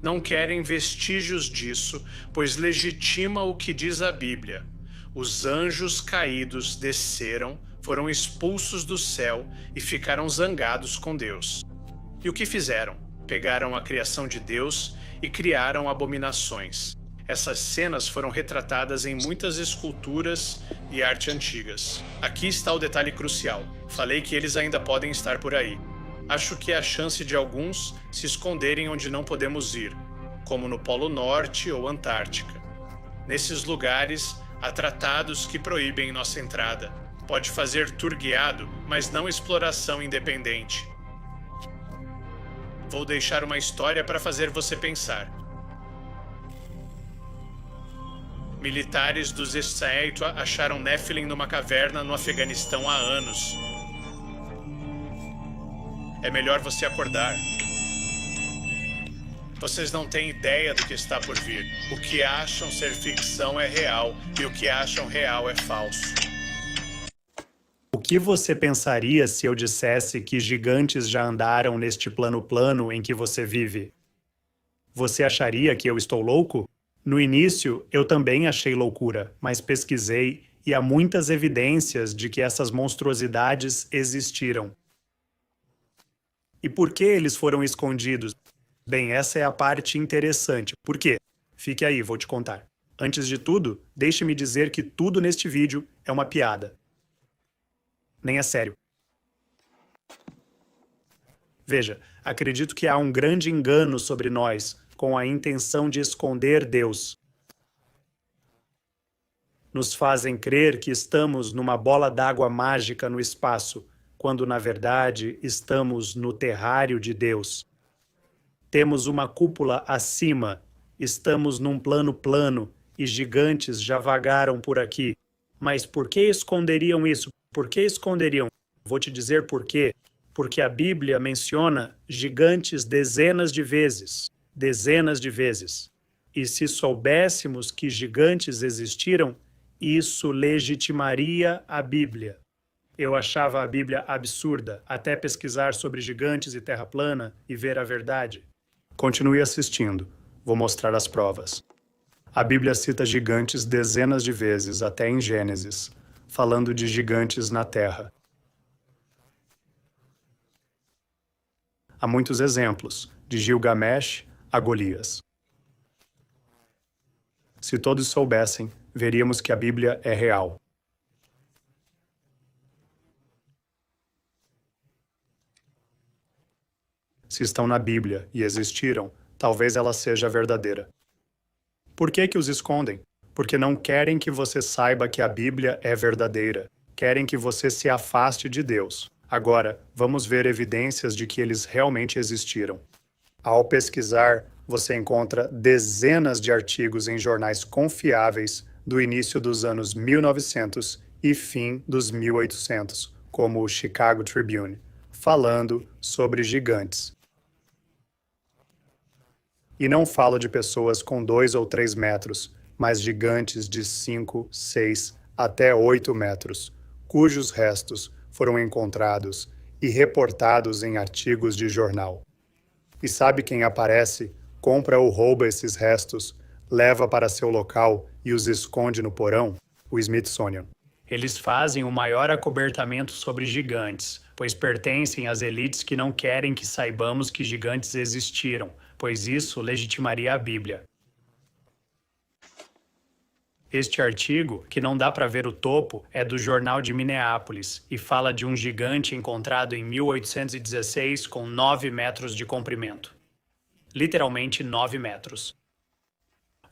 Não querem vestígios disso, pois legitima o que diz a Bíblia. Os anjos caídos desceram, foram expulsos do céu e ficaram zangados com Deus. E o que fizeram? Pegaram a criação de Deus e criaram abominações. Essas cenas foram retratadas em muitas esculturas e arte antigas. Aqui está o detalhe crucial. Falei que eles ainda podem estar por aí. Acho que há chance de alguns se esconderem onde não podemos ir, como no Polo Norte ou Antártica. Nesses lugares, há tratados que proíbem nossa entrada. Pode fazer tour guiado, mas não exploração independente. Vou deixar uma história para fazer você pensar. Militares dos Estsaeitwa acharam Nephilim numa caverna no Afeganistão há anos. É melhor você acordar. Vocês não têm ideia do que está por vir. O que acham ser ficção é real e o que acham real é falso. O que você pensaria se eu dissesse que gigantes já andaram neste plano em que você vive? Você acharia que eu estou louco? No início, eu também achei loucura, mas pesquisei e há muitas evidências de que essas monstruosidades existiram. E por que eles foram escondidos? Bem, essa é a parte interessante. Por quê? Fique aí, vou te contar. Antes de tudo, deixe-me dizer que tudo neste vídeo é uma piada. Nem é sério. Veja, acredito que há um grande engano sobre nós, com a intenção de esconder Deus. Nos fazem crer que estamos numa bola d'água mágica no espaço, quando na verdade estamos no terrário de Deus. Temos uma cúpula acima, estamos num plano plano e gigantes já vagaram por aqui. Mas por que esconderiam isso? Por que esconderiam? Vou te dizer por quê. Porque a Bíblia menciona gigantes dezenas de vezes. Dezenas de vezes. E se soubéssemos que gigantes existiram, isso legitimaria a Bíblia. Eu achava a Bíblia absurda, até pesquisar sobre gigantes e terra plana e ver a verdade. Continue assistindo. Vou mostrar as provas. A Bíblia cita gigantes dezenas de vezes, até em Gênesis, falando de gigantes na terra. Há muitos exemplos, de Gilgamesh a Golias. Se todos soubessem, veríamos que a Bíblia é real. Se estão na Bíblia e existiram, talvez ela seja verdadeira. Por que os escondem? Porque não querem que você saiba que a Bíblia é verdadeira. Querem que você se afaste de Deus. Agora, vamos ver evidências de que eles realmente existiram. Ao pesquisar, você encontra dezenas de artigos em jornais confiáveis do início dos anos 1900 e fim dos 1800, como o Chicago Tribune, falando sobre gigantes. E não falo de pessoas com 2 ou 3 metros, mas gigantes de 5, 6 até 8 metros, cujos restos foram encontrados e reportados em artigos de jornal. E sabe quem aparece, compra ou rouba esses restos, leva para seu local e os esconde no porão? O Smithsonian. Eles fazem o maior acobertamento sobre gigantes, pois pertencem às elites que não querem que saibamos que gigantes existiram, pois isso legitimaria a Bíblia. Este artigo, que não dá para ver o topo, é do Jornal de Minneapolis e fala de um gigante encontrado em 1816 com 9 metros de comprimento. Literalmente 9 metros.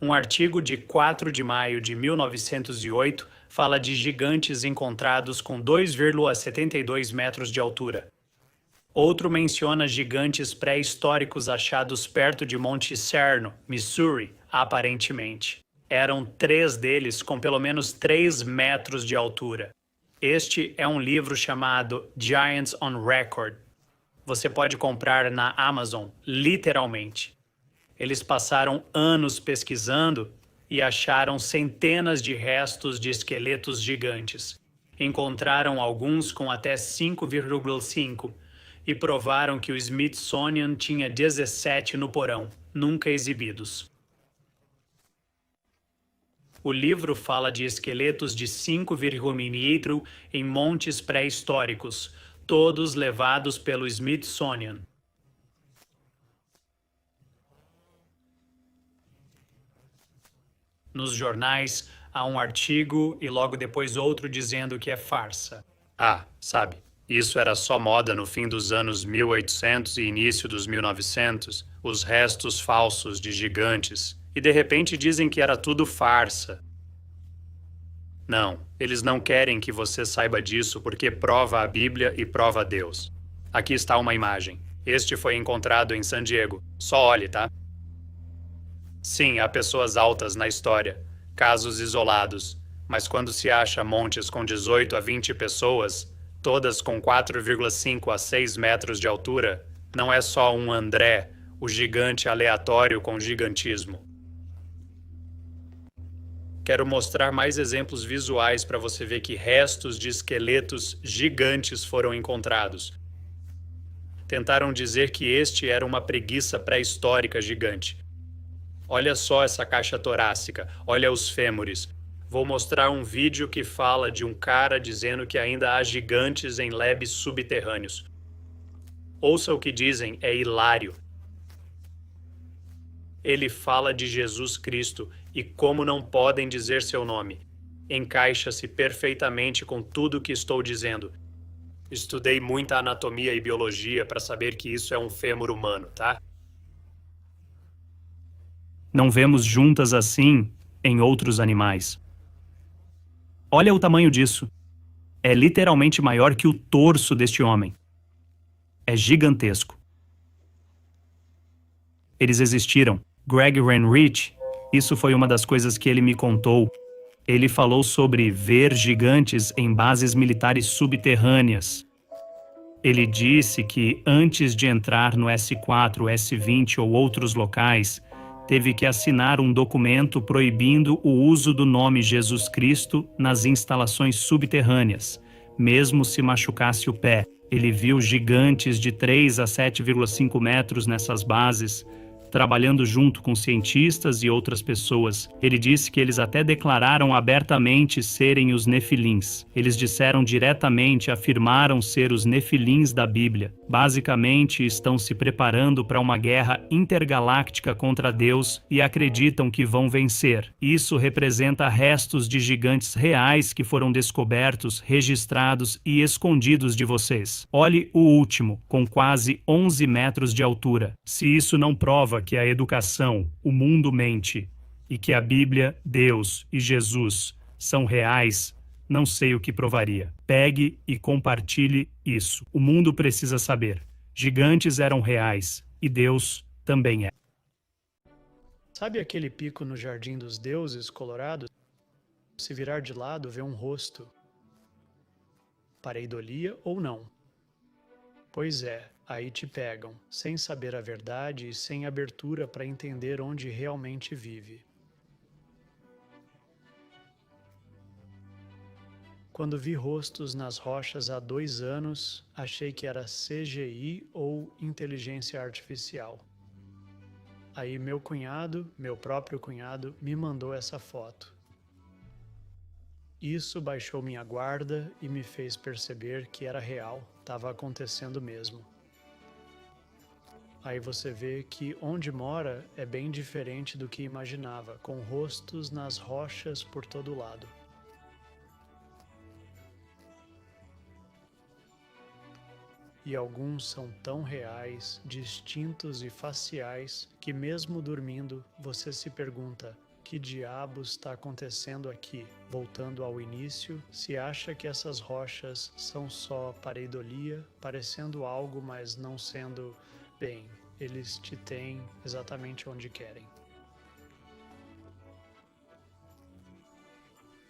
Um artigo de 4 de maio de 1908 fala de gigantes encontrados com 2,72 metros de altura. Outro menciona gigantes pré-históricos achados perto de Monte Cerno, Missouri, aparentemente. Eram 3 deles com pelo menos 3 metros de altura. Este é um livro chamado Giants on Record. Você pode comprar na Amazon, literalmente. Eles passaram anos pesquisando e acharam centenas de restos de esqueletos gigantes. Encontraram alguns com até 5,5 e provaram que o Smithsonian tinha 17 no porão, nunca exibidos. O livro fala de esqueletos de 5,1 em montes pré-históricos, todos levados pelo Smithsonian. Nos jornais, há um artigo e logo depois outro dizendo que é farsa. Ah, sabe, isso era só moda no fim dos anos 1800 e início dos 1900, os restos falsos de gigantes. E de repente dizem que era tudo farsa. Não, eles não querem que você saiba disso porque prova a Bíblia e prova Deus. Aqui está uma imagem. Este foi encontrado em San Diego. Só olhe, tá? Sim, há pessoas altas na história, casos isolados, mas quando se acha montes com 18 a 20 pessoas, todas com 4,5 a 6 metros de altura, não é só um André, o gigante aleatório com gigantismo. Quero mostrar mais exemplos visuais para você ver que restos de esqueletos gigantes foram encontrados. Tentaram dizer que este era uma preguiça pré-histórica gigante. Olha só essa caixa torácica, olha os fêmures. Vou mostrar um vídeo que fala de um cara dizendo que ainda há gigantes em lebes subterrâneos. Ouça o que dizem, é hilário. Ele fala de Jesus Cristo e como não podem dizer seu nome. Encaixa-se perfeitamente com tudo o que estou dizendo. Estudei muita anatomia e biologia para saber que isso é um fêmur humano, tá? Não vemos juntas assim em outros animais. Olha o tamanho disso. É literalmente maior que o torso deste homem. É gigantesco. Eles existiram. Greg Renrich, isso foi uma das coisas que ele me contou. Ele falou sobre ver gigantes em bases militares subterrâneas. Ele disse que antes de entrar no S4, S20 ou outros locais, teve que assinar um documento proibindo o uso do nome Jesus Cristo nas instalações subterrâneas, mesmo se machucasse o pé. Ele viu gigantes de 3 a 7,5 metros nessas bases, trabalhando junto com cientistas e outras pessoas. Ele disse que eles até declararam abertamente serem os Nefilins. Eles disseram diretamente, afirmaram ser os Nefilins da Bíblia. Basicamente, estão se preparando para uma guerra intergaláctica contra Deus e acreditam que vão vencer. Isso representa restos de gigantes reais que foram descobertos, registrados e escondidos de vocês. Olhe o último, com quase 11 metros de altura. Se isso não prova que a educação, o mundo mente, e que a Bíblia, Deus e Jesus são reais, não sei o que provaria. Pegue e compartilhe isso. O mundo precisa saber. Gigantes eram reais e Deus também é. Sabe aquele pico no Jardim dos Deuses, Colorado? Se virar de lado, vê um rosto. Pareidolia ou não? Pois é, aí te pegam, sem saber a verdade e sem abertura para entender onde realmente vive. Quando vi rostos nas rochas há 2 anos, achei que era CGI ou inteligência artificial. Aí meu próprio cunhado, me mandou essa foto. Isso baixou minha guarda e me fez perceber que era real, estava acontecendo mesmo. Aí você vê que onde mora é bem diferente do que imaginava, com rostos nas rochas por todo lado. E alguns são tão reais, distintos e faciais, que mesmo dormindo, você se pergunta: que diabos está acontecendo aqui? Voltando ao início, se acha que essas rochas são só pareidolia, parecendo algo, mas não sendo, bem, eles te têm exatamente onde querem.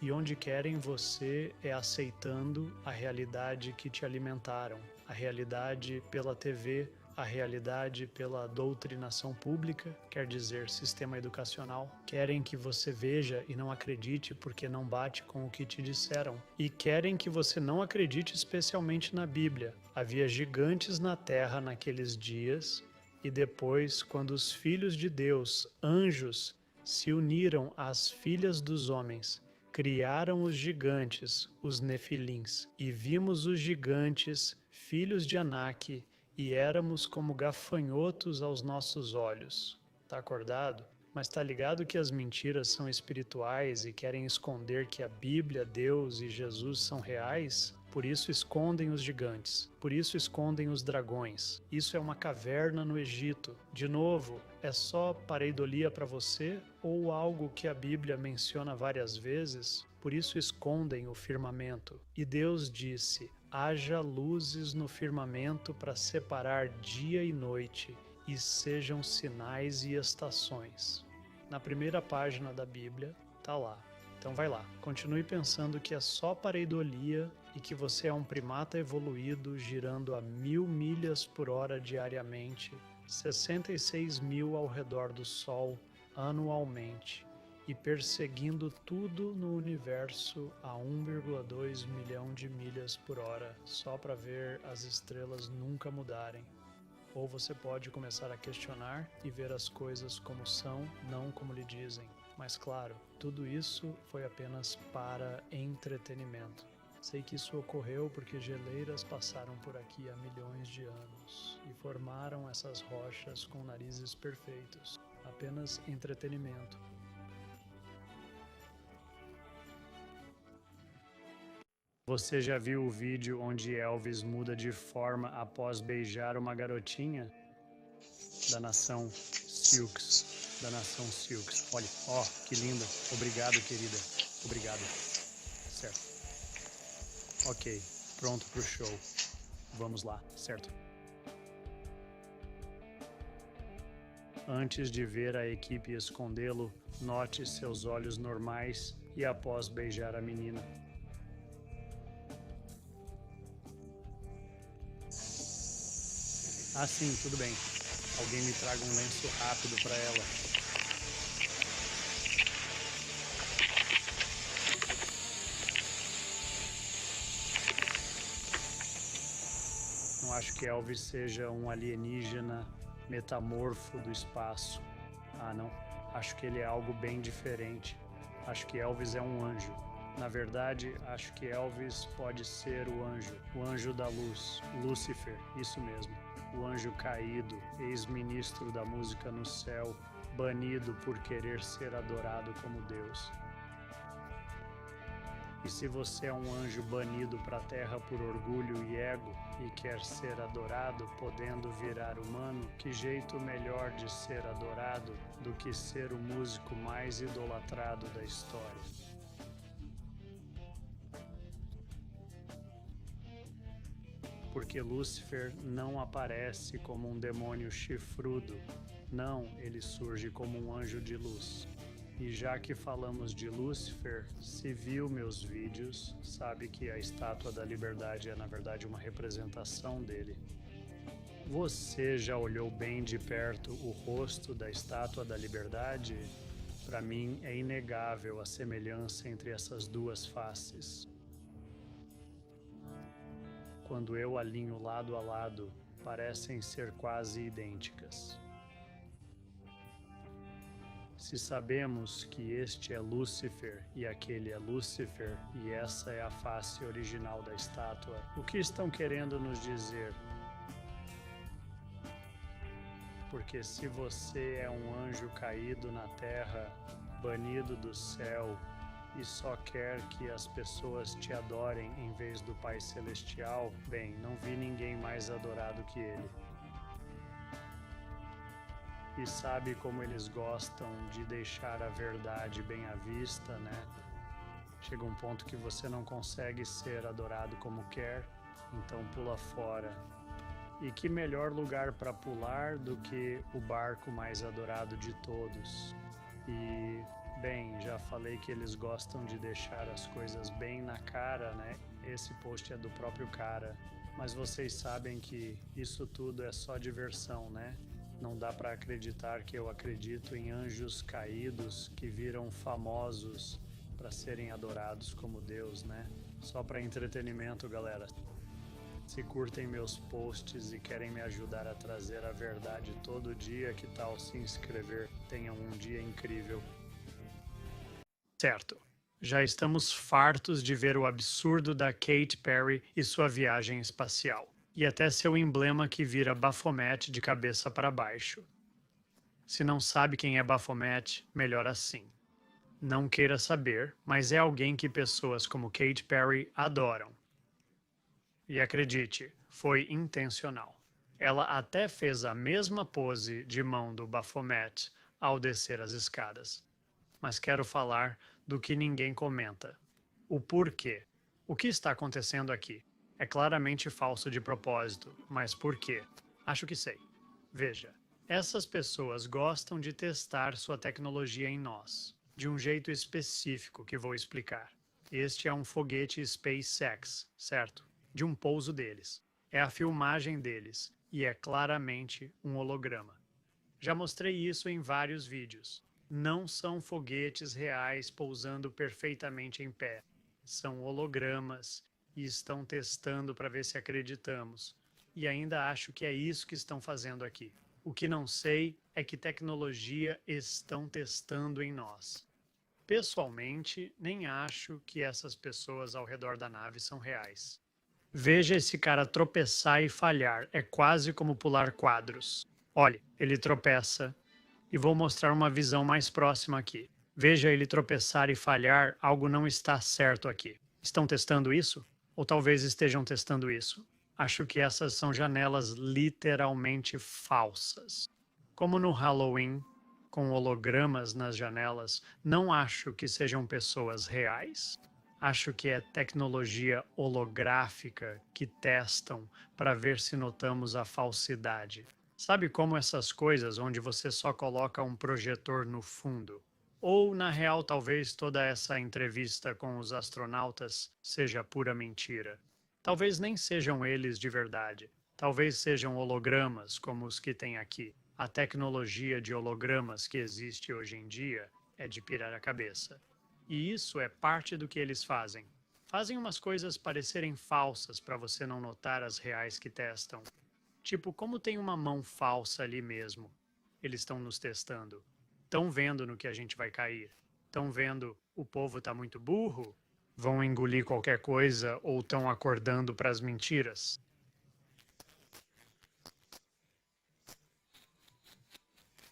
E onde querem você é aceitando a realidade que te alimentaram, a realidade pela TV, a realidade pela doutrinação pública, quer dizer, sistema educacional. Querem que você veja e não acredite porque não bate com o que te disseram. E querem que você não acredite especialmente na Bíblia. Havia gigantes na terra naqueles dias e depois, quando os filhos de Deus, anjos, se uniram às filhas dos homens, criaram os gigantes, os Nefilins, e vimos os gigantes, filhos de Anak, e éramos como gafanhotos aos nossos olhos. Tá acordado? Mas tá ligado que as mentiras são espirituais e querem esconder que a Bíblia, Deus e Jesus são reais? Por isso escondem os gigantes, por isso escondem os dragões. Isso é uma caverna no Egito. De novo, é só pareidolia para você ou algo que a Bíblia menciona várias vezes? Por isso escondem o firmamento. E Deus disse: haja luzes no firmamento para separar dia e noite, e sejam sinais e estações. Na primeira página da Bíblia, tá lá. Então vai lá, continue pensando que é só pareidolia e que você é um primata evoluído girando a 1000 milhas por hora diariamente, 66.000 ao redor do Sol anualmente e perseguindo tudo no universo a 1,2 milhão de milhas por hora só para ver as estrelas nunca mudarem. Ou você pode começar a questionar e ver as coisas como são, não como lhe dizem. Mas claro, tudo isso foi apenas para entretenimento. Sei que isso ocorreu porque geleiras passaram por aqui há milhões de anos e formaram essas rochas com narizes perfeitos. Apenas entretenimento. Você já viu o vídeo onde Elvis muda de forma após beijar uma garotinha? Da nação Silks. Olha, ó, que linda. Obrigado, querida. Obrigado. Certo. Ok, pronto pro show. Vamos lá, certo? Antes de ver a equipe escondê-lo, note seus olhos normais e após beijar a menina. Ah, sim, tudo bem. Alguém me traga um lenço rápido para ela. Não acho que Elvis seja um alienígena metamorfo do espaço. Ah, não. Acho que ele é algo bem diferente. Acho que Elvis é um anjo. Na verdade, acho que Elvis pode ser o anjo da luz, Lúcifer, isso mesmo. O anjo caído, ex-ministro da música no céu, banido por querer ser adorado como Deus. E se você é um anjo banido para a terra por orgulho e ego e quer ser adorado, podendo virar humano, que jeito melhor de ser adorado do que ser o músico mais idolatrado da história? Porque Lúcifer não aparece como um demônio chifrudo. Não, ele surge como um anjo de luz. E já que falamos de Lúcifer, se viu meus vídeos, sabe que a Estátua da Liberdade é na verdade uma representação dele. Você já olhou bem de perto o rosto da Estátua da Liberdade? Para mim é inegável a semelhança entre essas duas faces. Quando eu alinho lado a lado, parecem ser quase idênticas. Se sabemos que este é Lúcifer e aquele é Lúcifer e essa é a face original da estátua, o que estão querendo nos dizer? Porque se você é um anjo caído na terra, banido do céu, e só quer que as pessoas te adorem em vez do Pai Celestial, bem, não vi ninguém mais adorado que ele. E sabe como eles gostam de deixar a verdade bem à vista, né? Chega um ponto que você não consegue ser adorado como quer, então pula fora. E que melhor lugar para pular do que o barco mais adorado de todos? E, bem, já falei que eles gostam de deixar as coisas bem na cara, né? Esse post é do próprio cara. Mas vocês sabem que isso tudo é só diversão, né? Não dá para acreditar que eu acredito em anjos caídos que viram famosos para serem adorados como Deus, né? Só para entretenimento, galera. Se curtem meus posts e querem me ajudar a trazer a verdade todo dia, que tal se inscrever? Tenham um dia incrível. Certo. Já estamos fartos de ver o absurdo da Katy Perry e sua viagem espacial. E até seu emblema que vira Baphomet de cabeça para baixo. Se não sabe quem é Baphomet, melhor assim. Não queira saber, mas é alguém que pessoas como Katy Perry adoram. E acredite, foi intencional. Ela até fez a mesma pose de mão do Baphomet ao descer as escadas. Mas quero falar do que ninguém comenta. O porquê. O que está acontecendo aqui? É claramente falso de propósito, mas por quê? Acho que sei. Veja, essas pessoas gostam de testar sua tecnologia em nós, de um jeito específico que vou explicar. Este é um foguete SpaceX, certo? De um pouso deles. É a filmagem deles, e é claramente um holograma. Já mostrei isso em vários vídeos. Não são foguetes reais pousando perfeitamente em pé. São hologramas. E estão testando para ver se acreditamos. E ainda acho que é isso que estão fazendo aqui. O que não sei é que tecnologia estão testando em nós. Pessoalmente, nem acho que essas pessoas ao redor da nave são reais. Veja esse cara tropeçar e falhar. É quase como pular quadros. Olhe, ele tropeça. E vou mostrar uma visão mais próxima aqui. Veja ele tropeçar e falhar, algo não está certo aqui. Estão testando isso? Ou talvez estejam testando isso. Acho que essas são janelas literalmente falsas. Como no Halloween, com hologramas nas janelas, não acho que sejam pessoas reais. Acho que é tecnologia holográfica que testam para ver se notamos a falsidade. Sabe como essas coisas onde você só coloca um projetor no fundo? Ou, na real, talvez toda essa entrevista com os astronautas seja pura mentira. Talvez nem sejam eles de verdade. Talvez sejam hologramas como os que tem aqui. A tecnologia de hologramas que existe hoje em dia é de pirar a cabeça. E isso é parte do que eles fazem. Fazem umas coisas parecerem falsas para você não notar as reais que testam. Tipo, como tem uma mão falsa ali mesmo. Eles estão nos testando. Estão vendo no que a gente vai cair. Estão vendo o povo tá muito burro. Vão engolir qualquer coisa ou estão acordando para as mentiras.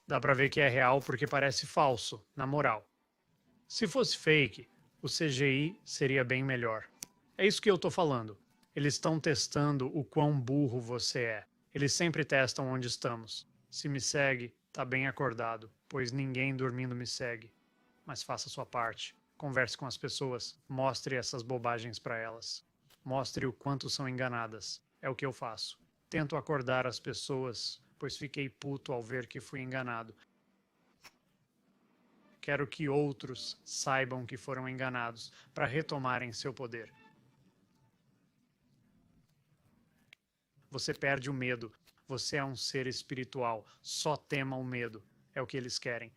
Dá pra ver que é real porque parece falso, na moral. Se fosse fake, o CGI seria bem melhor. É isso que eu tô falando. Eles estão testando o quão burro você é. Eles sempre testam onde estamos. Se me segue, tá bem acordado, pois ninguém dormindo me segue. Mas faça sua parte. Converse com as pessoas. Mostre essas bobagens pra elas. Mostre o quanto são enganadas. É o que eu faço. Tento acordar as pessoas, pois fiquei puto ao ver que fui enganado. Quero que outros saibam que foram enganados para retomarem seu poder. Você perde o medo. Você é um ser espiritual. Só tema o medo. É o que eles querem.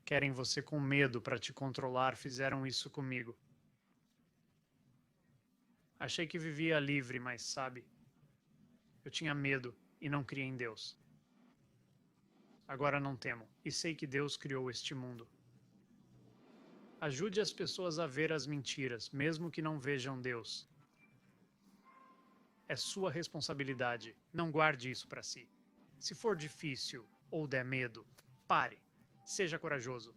Querem você com medo para te controlar. Fizeram isso comigo. Achei que vivia livre, mas sabe... Eu tinha medo e não criei em Deus. Agora não temo, e sei que Deus criou este mundo. Ajude as pessoas a ver as mentiras, mesmo que não vejam Deus. É sua responsabilidade, não guarde isso para si. Se for difícil ou der medo, pare. Seja corajoso.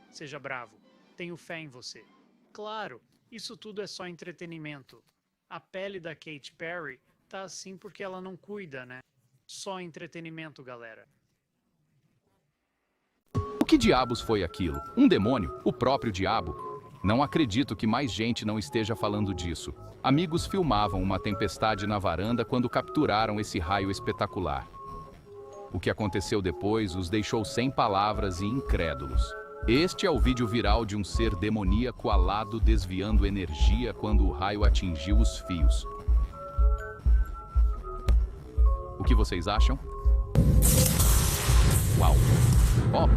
Seja bravo. Tenho fé em você. Claro, isso tudo é só entretenimento. A pele da Katy Perry tá assim porque ela não cuida, né? Só entretenimento, galera. O que diabos foi aquilo? Um demônio? O próprio diabo? Não acredito que mais gente não esteja falando disso. Amigos filmavam uma tempestade na varanda quando capturaram esse raio espetacular. O que aconteceu depois os deixou sem palavras e incrédulos. Este é o vídeo viral de um ser demoníaco alado desviando energia quando o raio atingiu os fios. O que vocês acham? Uau! Ó!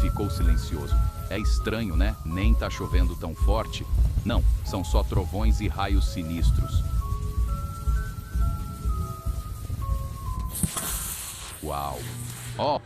Ficou silencioso. É estranho, né? Nem tá chovendo tão forte. Não, são só trovões e raios sinistros. Uau! Ó!